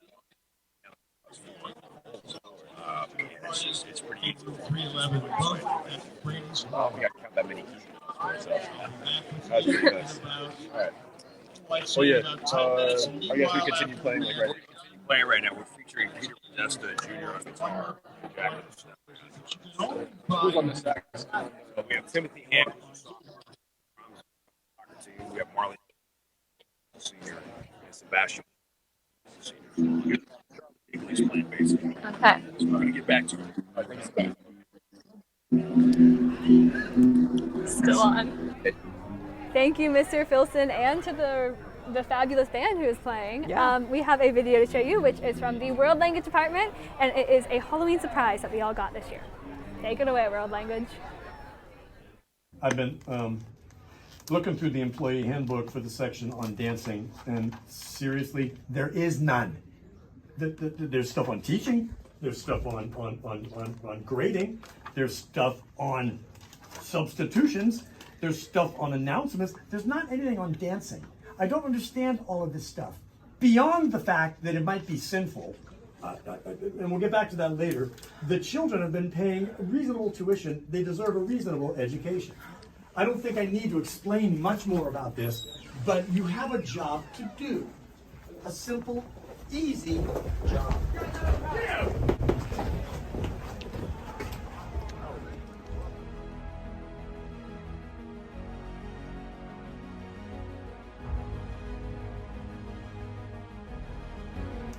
it's pretty easy. 311 both brings. Oh, we got to count that many keys. That was pretty nice. All right. Oh yeah. I guess we continue playing like right now. Playing right now. We're featuring Peter Podesta Jr. on guitar. Who's on the sax? So we have Timothy Andrews. We have Marley Senior and Sebastian Senior. English playing bass. Okay. So we're gonna get back to it. Still on. Thank you, Mr. Filson, and to the fabulous band who is playing. Yeah. We have a video to show you, which is from the World Language Department, and it is a Halloween surprise that we all got this year. Take it away, World Language. I've been looking through the employee handbook for the section on dancing, and seriously, there is none. There's stuff on teaching, there's stuff on grading, there's stuff on substitutions, there's stuff on announcements. There's not anything on dancing. I don't understand all of this stuff. Beyond the fact that it might be sinful, and we'll get back to that later, the children have been paying reasonable tuition. They deserve a reasonable education. I don't think I need to explain much more about this, but you have a job to do. A simple, easy job.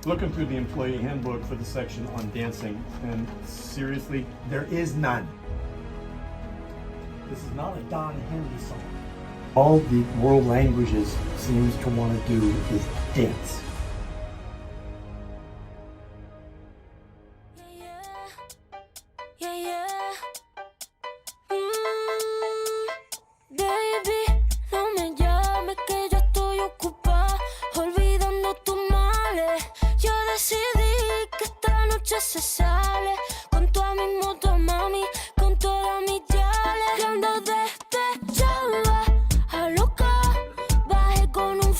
Looking through the employee handbook for the section on dancing, and seriously, there is none. This is not a Don Henley song. All the world languages seems to want to do is dance. Baby, no me llames que yo estoy ocupada, olvidando tus males. Yo decidí que esta noche se sale con toda mi moto, mami, con toda mi yale. Y ando desde Chava a loca, bajé con un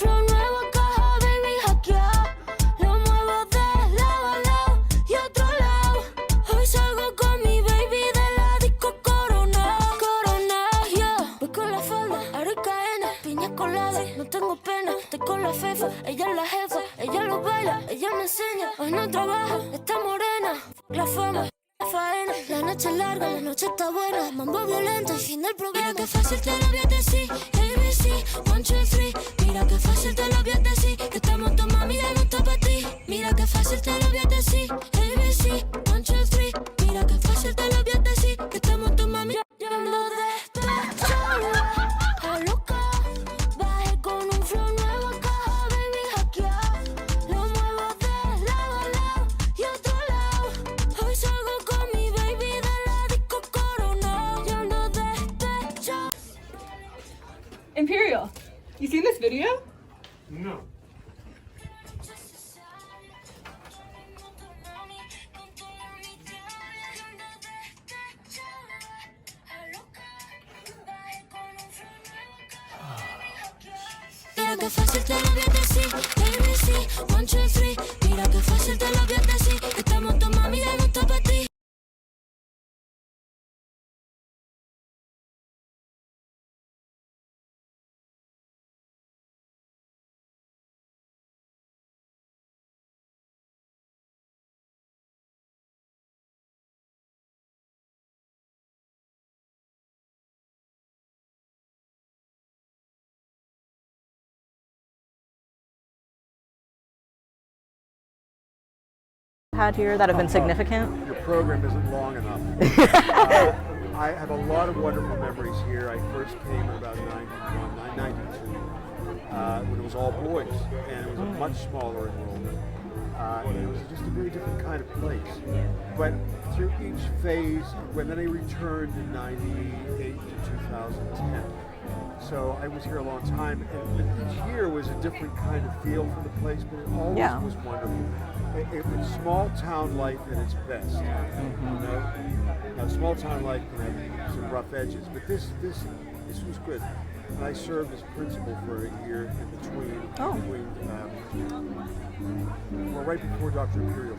la fefa, ella es la jefa, ella lo baila, ella me enseña. Hoy no trabaja, está morena, la fama, la faena. La noche es larga, la noche está buena, mambo violento y fin del problema. Mira que fácil te lo voy a decir, ABC, 1, 2, 3. Mira que fácil te lo voy a decir, que estamos tu mami ya no está para ti. Mira que fácil te lo voy a decir, ABC, 1, 2, 3. Mira que fácil te lo voy a decir, que estamos tu mami. Yo ando despechada, a loca. Bajé con un flow nuevo acá, baby, hackeado. Lo muevo de lado a lado y otro lado. Hoy salgo con mi baby de la disco Corona. Yo ando despechada. Imperial, you seen this video? No. Mira que fácil te lo voy a decir, ABC, 1, 2, 3. Mira que fácil te lo voy a decir, que estamos tu mami ya no está para ti. Had here that have been significant? Your program isn't long enough. I have a lot of wonderful memories here. I first came in about 92, when it was all boys, and it was a much smaller enrollment. It was just a very different kind of place. But through each phase, when then I returned in 98 to 2010. So I was here a long time, and each year was a different kind of feel for the place, but it always was wonderful. It was small town life at its best. You know, now small town life can have some rough edges, but this was good. And I served as principal for a year in between, well, right before Dr. Imperial.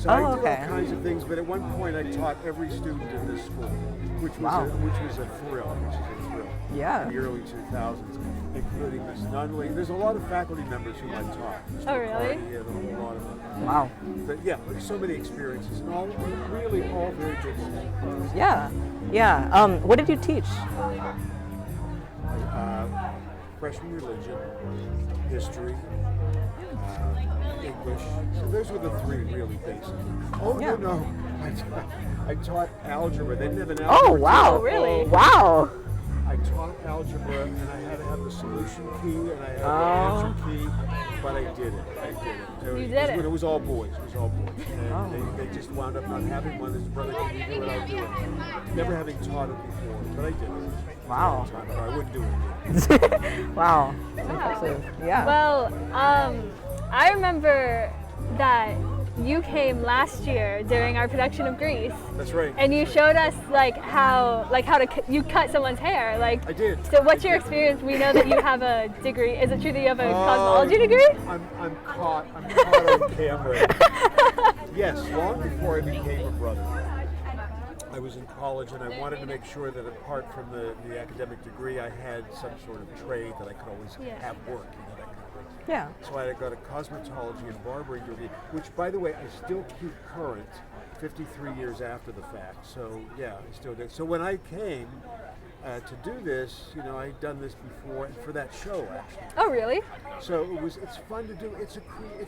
So I did all kinds of things, but at one point I taught every student in this school, which was a thrill. Yeah. In the early 2000s, including Miss Nunley. There's a lot of faculty members who I taught. Oh, really? Yeah, a lot of them. Wow. But yeah, there's so many experiences, and all really all very good things. Yeah. Yeah. What did you teach? Freshman religion, history, English. So those were the three really basic. Oh, no. I taught algebra. They didn't have an algebra. Oh, wow. Really? Wow. I taught algebra, and I had to have the solution key, and I had the answer key, but I did it. You did it. It was all boys. It was all boys. And they just wound up not having one. His brother, can you do it? I'll do it. Never having taught it before, but I did it. Wow. I wouldn't do it. Wow. Impressive. Yeah. Well, I remember that you came last year during our production of Grease. That's right. And you showed us how you cut someone's hair. Like, I did. So what's your experience? We know that you have a degree. Is it true that you have a cosmology degree? I'm caught on camera. Yes, long before I became a brother. I was in college, and I wanted to make sure that apart from the academic degree, I had some sort of trade that I could always have work. That kind of thing. Yeah. So I got a cosmetology and barbering degree, which, by the way, I still keep current 53 years after the fact. So yeah, I still do. So when I came to do this, I'd done this before for that show, actually. Oh, really? So it's fun to do. It's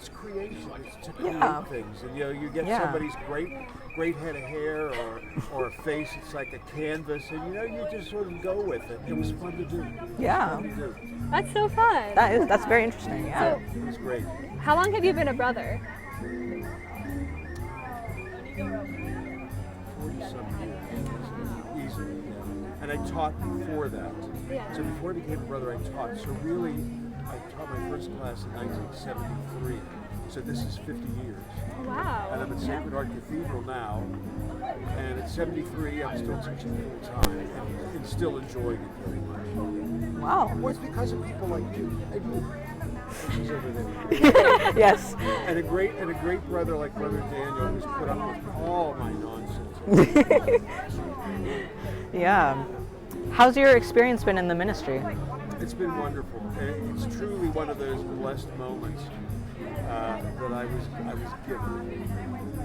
creation. It's to create things, and you get somebody's great head of hair or a face. It's like a canvas, and you just sort of go with it. It was fun to do. Yeah. That's so fun. That's very interesting. Yeah. So, it was great. How long have you been a brother? 40-some years, easily. And I taught before that. Yeah. So before I became a brother, I taught. So really, I taught my first class in 1973. So this is 50 years. Wow. And I'm at Sacred Heart Cathedral now. And at 73, I'm still teaching full time and still enjoying it very much. Wow. Well, it's because of people like you. I do. She's over there. Yes. And a great brother like Brother Daniel, who's put up with all my nonsense. Yeah. How's your experience been in the ministry? It's been wonderful. It's truly one of those blessed moments that I was given.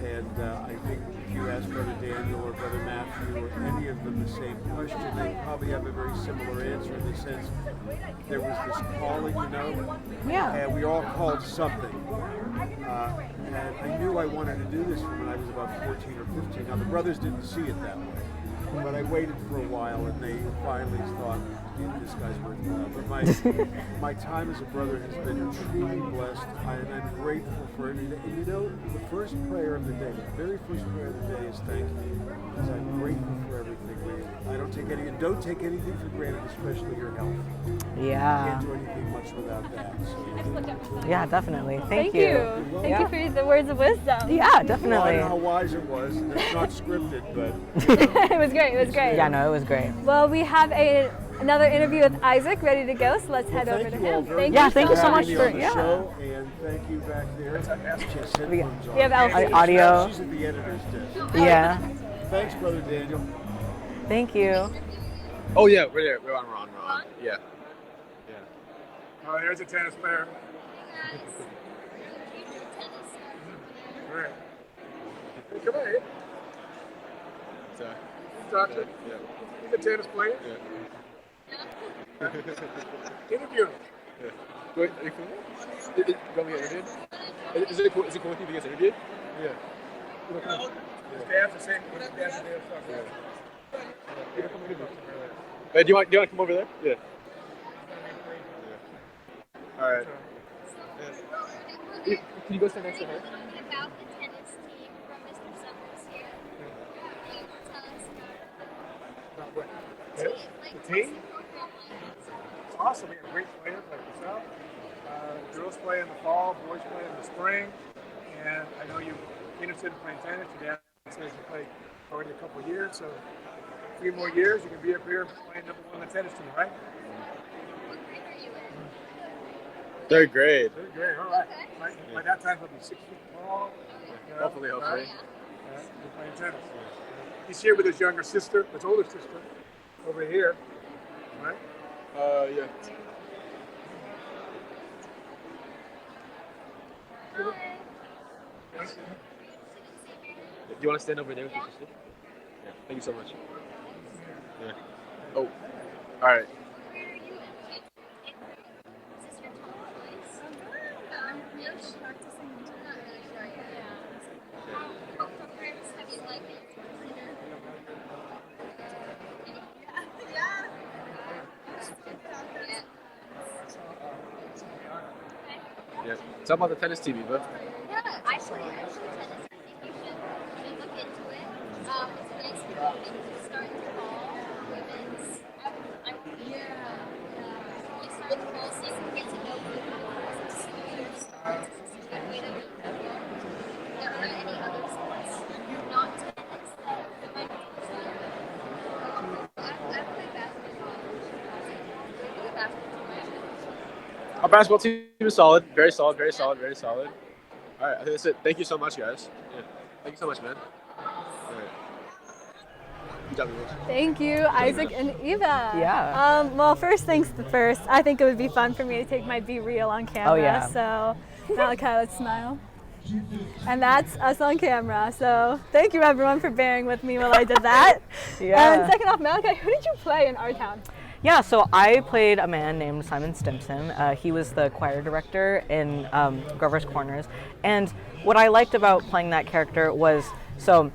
And I think if you ask Brother Daniel or Brother Matthew or any of them the same question, they probably have a very similar answer in the sense there was this calling, you know? Yeah. And we all called something. And I knew I wanted to do this from when I was about 14 or 15. Now, the brothers didn't see it that way. But I waited for a while, and they finally thought, this guy's worthwhile. But my time as a brother has been truly blessed, and I'm grateful for everything. And you know, the first prayer of the day, the very first prayer of the day is thank you, because I'm grateful for everything. I don't take anything for granted, especially your health. Yeah. Can't do anything much without that. So. Yeah, definitely. Thank you. Thank you for the words of wisdom. Yeah, definitely. Well, I don't know how wise it was. It's not scripted, but It was great. It was great. Yeah, no, it was great. Well, we have another interview with Isaac ready to go, so let's head over to him. Thank you so much for the show, and thank you back there. We have Elsie. Audio. She's at the editor's desk. Yeah. Thanks, Brother Daniel. Thank you. Oh yeah, we're there. We're on. Yeah. Oh, there's a tennis player. Right. Hey, come on, here. Doctor. Yeah. He's a tennis player. Yeah. Interview him. Yeah. Are you cool? You got me interviewed? Is it cool if you get interviewed? Yeah. His dad's the same. His dad's the same. Hey, do you want to come over there? Yeah. All right. Can you go stand next to her? The team? It's awesome. We have great players like yourself. Girls play in the fall, boys play in the spring. And I know you're interested in playing tennis. Your dad says you played already a couple of years. So 3 more years, you can be up here playing number 1 on the tennis team, right? Third grade. Third grade, all right. By that time, he'll be 6 feet tall. Hopefully. You're playing tennis. He's here with his younger sister, his older sister, over here, right? Yeah. Do you want to stand over there with your sister? Yeah. Thank you so much. Yeah. Oh. All right. Yeah. Tell about the tennis team, Eva. Yeah, actually, tennis. I think you should look into it. It's a nice thing to start in the fall. Women's, you start in the fall so you can get to know people. It's a good way to meet people. There are any other sports, not tennis, that you might be interested in? I play basketball. Our basketball team is solid. Very solid. Very solid. Very solid. All right. I think that's it. Thank you so much, guys. Yeah. Thank you so much, man. All right. Good job, everyone. Thank you, Isaac and Eva. Yeah. Well, first things first, I think it would be fun for me to take my Be Real on camera. Oh, yeah. So, Malachi, let's smile. And that's us on camera. So, thank you everyone for bearing with me while I did that. Yeah. And second off, Malachi, who did you play in Our Town? Yeah, so I played a man named Simon Stimson. He was the choir director in Grover's Corners. And what I liked about playing that character was, so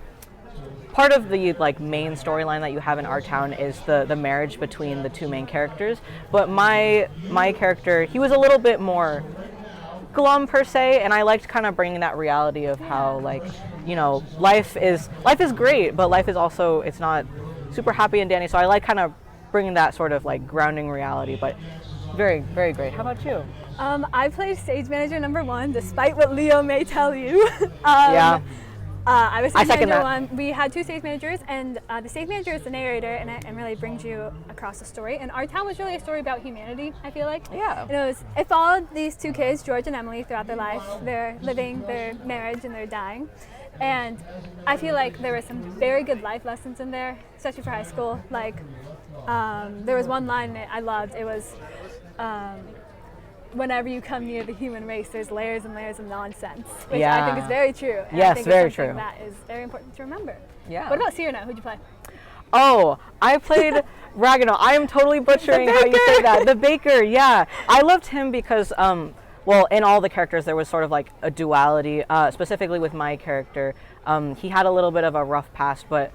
part of the main storyline that you have in Our Town is the marriage between the 2 main characters. But my character, he was a little bit more glum per se, and I liked kind of bringing that reality of how life is great, but life is also, it's not super happy and dandy. So I like kind of bringing that sort of grounding reality, but very, very great. How about you? I played stage manager number 1, despite what Leo may tell you. Yeah. I was stage second manager that. 1. We had 2 stage managers, and the stage manager is the narrator and really brings you across the story. And Our Town was really a story about humanity, I feel like. Yeah. It followed these 2 kids, George and Emily, throughout their life. They're living their marriage and they're dying. And I feel like there were some very good life lessons in there, especially for high school. There was one line that I loved. It was, whenever you come near the human race, there's layers and layers of nonsense, which Yeah. I think is very true. And I Yes, think very it's something true. that is very important to remember. Yeah. What about Cyrano? Who'd you play? Oh, I played Ragnall. I am totally butchering how you say that. The baker, yeah. I loved him because, well, in all the characters, there was sort of like a duality, specifically with my character. He had a little bit of a rough past, but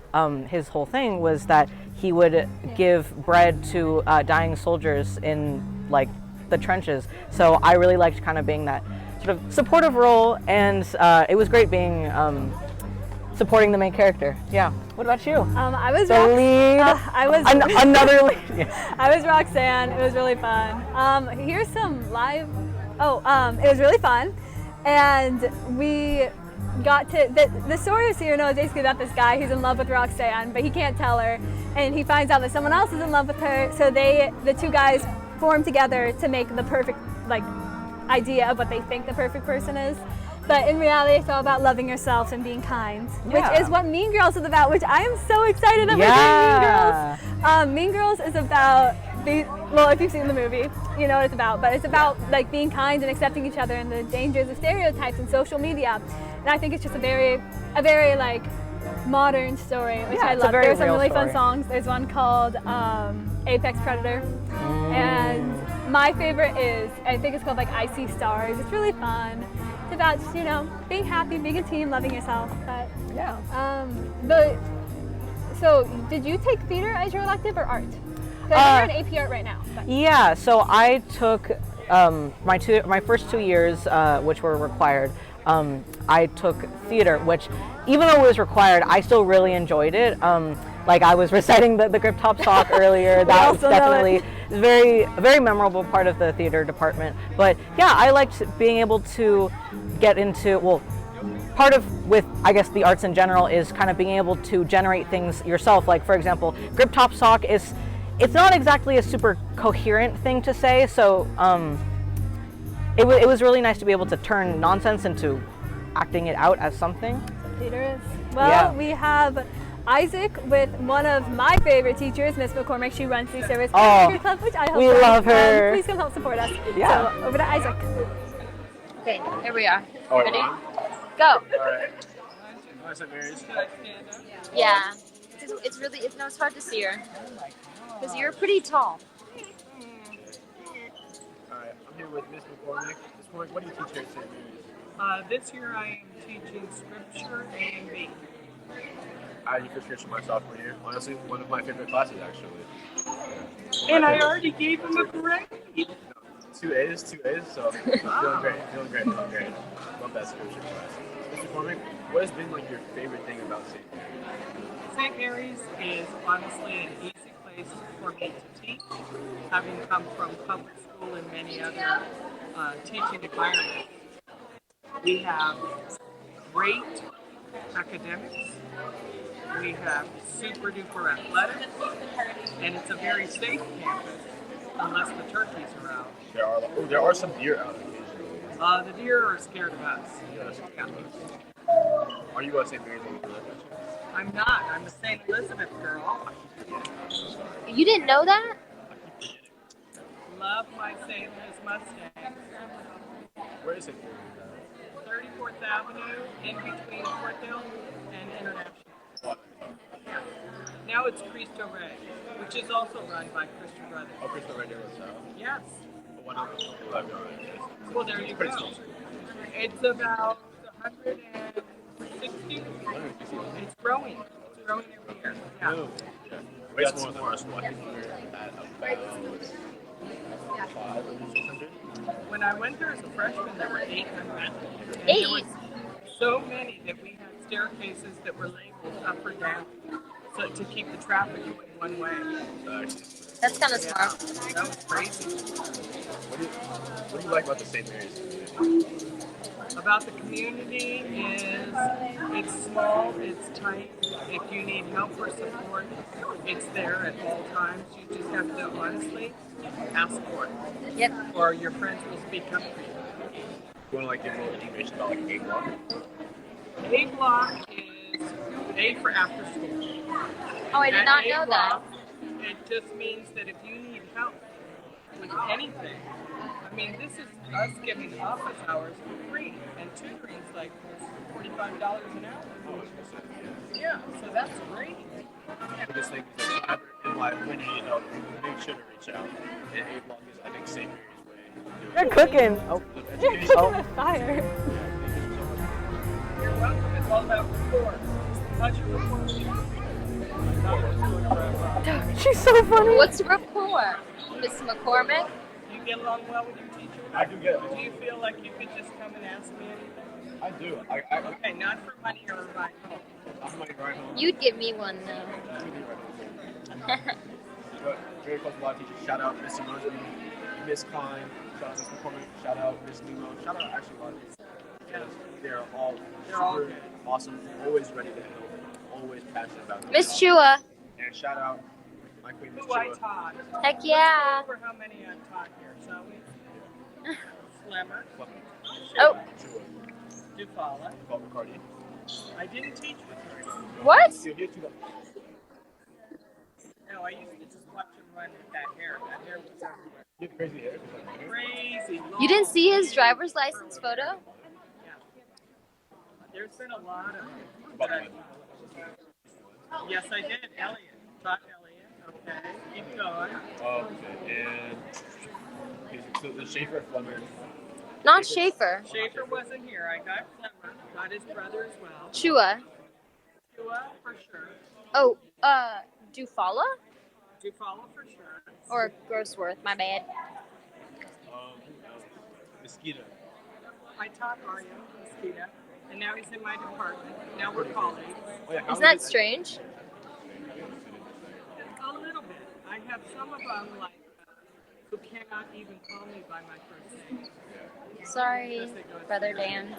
his whole thing was that he would give bread to dying soldiers in, like, the trenches. So I really liked kind of being that sort of supportive role, and it was great being supporting the main character. Yeah. What about you? I was the lead. I was another lead. Yeah. I was Roxanne. It was really fun. Here's some live. It was really fun, and we got to the story of Cyrano is basically about this guy who's in love with Roxanne, but he can't tell her, and he finds out that someone else is in love with her. So the two guys form together to make the perfect idea of what they think the perfect person is. But in reality, it's all about loving yourself and being kind, which is what Mean Girls is about, which I am so excited that we're doing Mean Girls. Mean Girls is about, well, if you've seen the movie, you know what it's about, but it's about like being kind and accepting each other and the dangers of stereotypes and social media. And I think it's just a very like modern story, which I love. There's some really fun songs. There's one called Apex Predator. And my favorite is, I think it's called like I See Stars. It's really fun. It's about just, you know, being happy, being a team, loving yourself. But yeah. So did you take theater as your elective or art? You're in AP Art right now. But. Yeah, so I took my first 2 years, which were required. I took theater, which even though it was required, I still really enjoyed it. Like I was reciting the Grip Top Sock earlier. That was definitely a very memorable part of the theater department. But yeah, I liked being able to get into, well, part of with I guess the arts in general is kind of being able to generate things yourself. Like for example, Grip Top Sock it's not exactly a super coherent thing to say, so it was really nice to be able to turn nonsense into acting it out as something. Theater is. Well, we have Isaac with one of my favorite teachers, Miss McCormick. She runs the Service Poetry Club, which I help we run. love her. Please come help support us. Yeah. So over to Isaac. Okay, here we are. Oh, Ready? on? Go. All right. Nice and Mary's. Yeah. It's hard to see her. Because you're pretty tall. Alright, I'm here with Miss McCormick. Miss McCormick, what do you teach here at St. Mary's? This year I am teaching scripture and I used to scripture my sophomore year. Honestly, one of my favorite classes, actually. And I already gave him a grade. 2 A's, so feeling great. Love that scripture class. Mr. McCormick, what has been like your favorite thing about St. Mary's? St. Mary's is honestly an easy place for me to teach, having come from public school and many other teaching environments. We have great academics, we have super duper athletics, and it's a very safe campus unless the turkeys are out. There are some deer out occasionally. The deer are scared of us. Yeah. Are you a St. Mary's? I'm not. I'm a St. Elizabeth girl. You didn't know that? Love my St. Louis Mustangs. Where is it? 34th Avenue, in between Courtdale and International. Now it's Cristo Rey, which is also run by Christian Brothers. Oh, Cristo Rey so. Yes. Well, there you go. It's about 160. It's growing. It's growing every year. Yeah. Wait, more than us. I think we're at about 500 or 600. When I went there as a freshman, there were 800. There was so many that we had staircases that were labeled up or down, so to keep the traffic going one way. That's kind of smart. That was crazy. What do you like about the St. Mary's? About the community is it's small, it's tight. If you need help or support, it's there at all times. You just have to honestly ask for it. Yep. Or your friends will speak up for you. You want to like give a little information about like A block? A block is A for after school. Oh, I did At not A know block, it just means that if you need help with anything. I mean, this is us giving office hours for free, and tutoring's like $45 an hour. Yeah, so that's great. The biggest thing is that in my opinion, you know, make sure to reach out. And A-Block is, I think, St. Mary's way. They're cooking. Oh. Oh. Fire. You're welcome. It's all about rapport. How's your rapport? She's so funny. What's rapport? Miss McCormick? Do you get along well with your teacher? I do get Do you feel like you could just come and ask me anything? I do. Okay, not for money or ride home. I'm money right home. You'd give me one though. But very close to a lot of teachers. Shout out Miss Mosby, Miss Klein, shout out Miss McCormick, shout out Miss Nemo, shout out actually a lot of teachers. Yeah. They're all super awesome, always ready to help, always passionate about it. Miss Chua. And shout out my queen, Miss Who I Chua. taught. Heck yeah. Let's go over how many I taught here, shall we? Slimmer. Oh. Dufala. McCarty. I didn't teach with her. What? No, I used to just watch him run with that hair. That hair was everywhere. You have crazy hair. Crazy. You didn't see his driver's license photo? There's been a lot of them. Yes, I did. Elliot. Taught Elliot. Okay. Keep going. Okay. And so the Schaefer Flemmer. Not Schaefer. Schaefer wasn't here. I got Flemmer. Got his brother as well. Chua. Chua for sure. Oh, Dufala? Dufala for sure. Or Grossworth, my bad. Mosquito. I taught Mario Mosquito, and now he's in my department. Now we're colleagues. Isn't that strange? A little bit. I have some of them like who cannot even call me by my first name. Sorry, Brother Dan.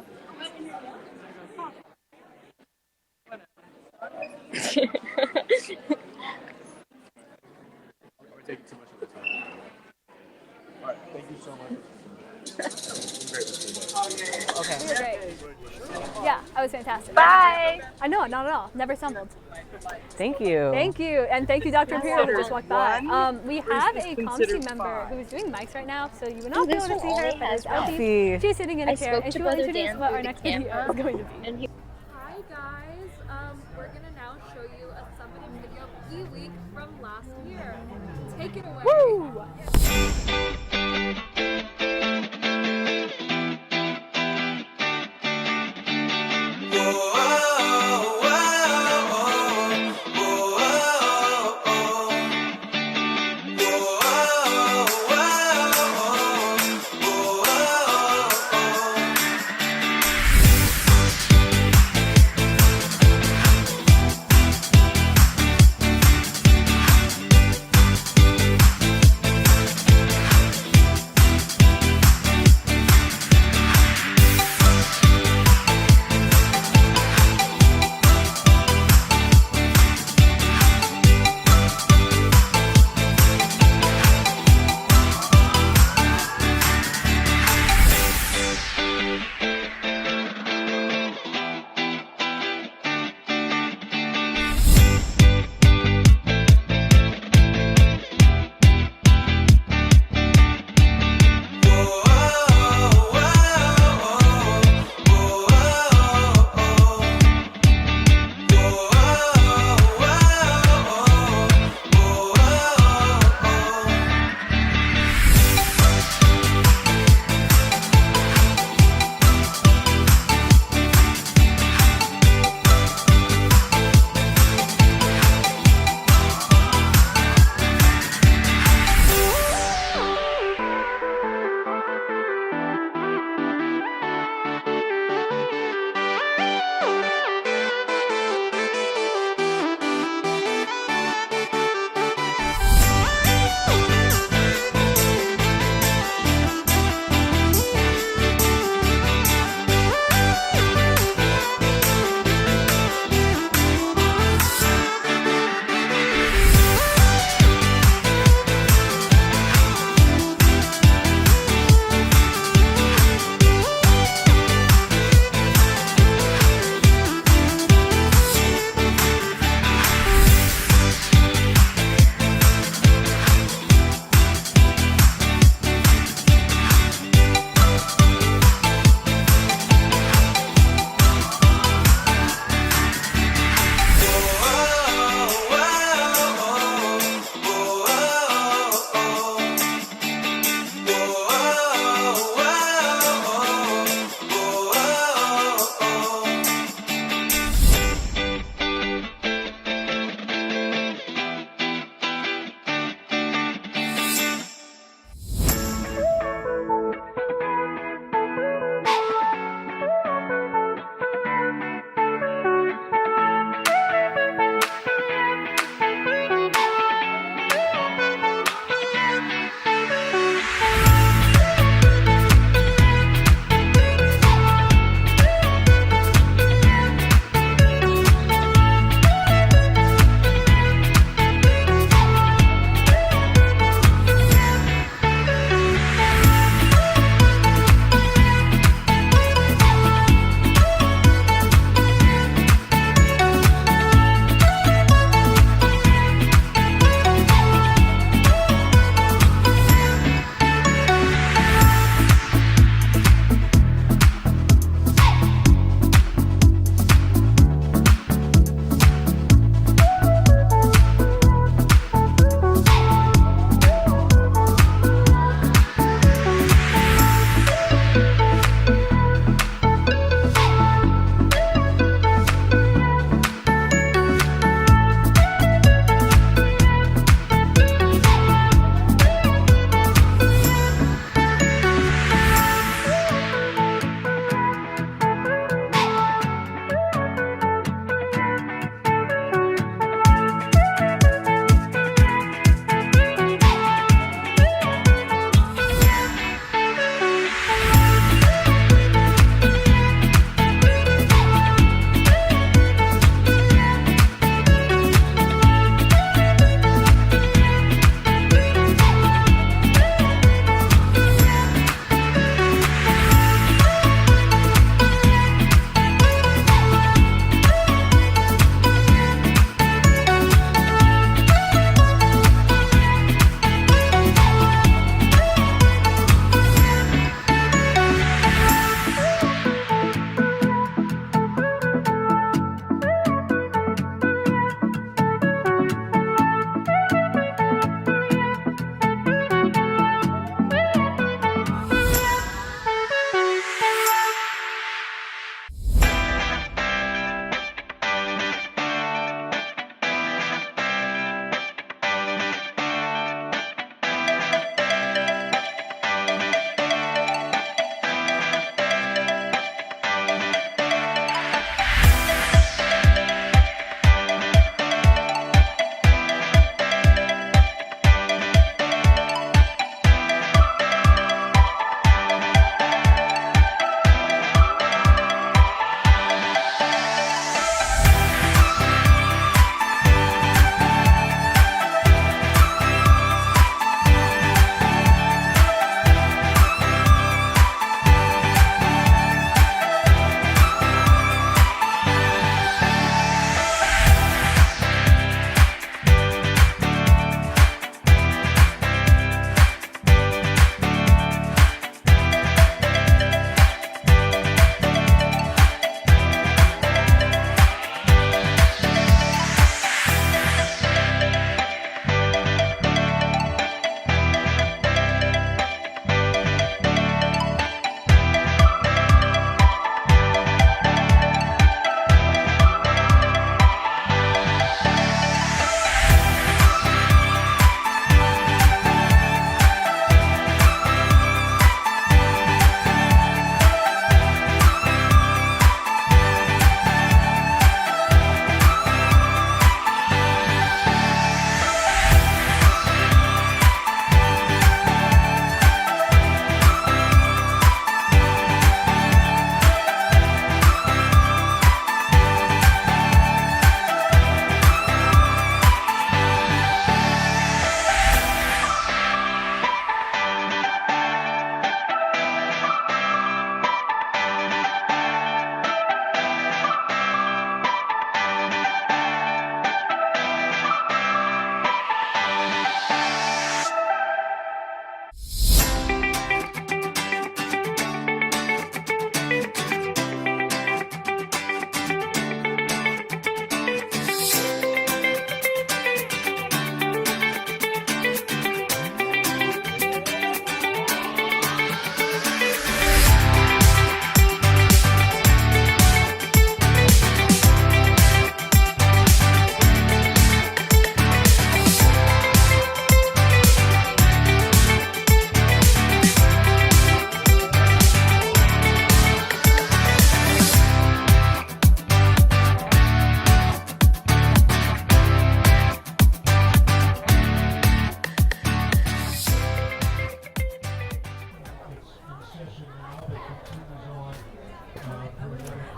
We're taking too much of the time. All right, thank you so much. Okay. You were great. Yeah, I was fantastic. Bye. I know, not at all. Never stumbled. Thank you. Thank you, and thank you, Dr. Imperial, who just walked by. We have a considered ComC member five. who is doing mics right now, so you will not be able to see her, but it's Elfie. Elfie. She's sitting in a I chair, spoke and to she will Brother introduce Dan what through our the next video camera, is going to be. and he Hi guys, we're gonna now show you a summoning video e-week from last year. Take it away. Woo!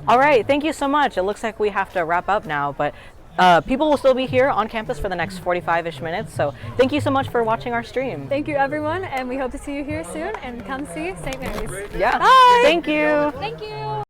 All right, thank you so much. It looks like we have to wrap up now, but people will still be here on campus for the next 45-ish minutes, so thank you so much for watching our stream. Thank you, everyone, and we hope to see you here soon, and come see St. Mary's. Yeah. Bye. Thank you. Thank you.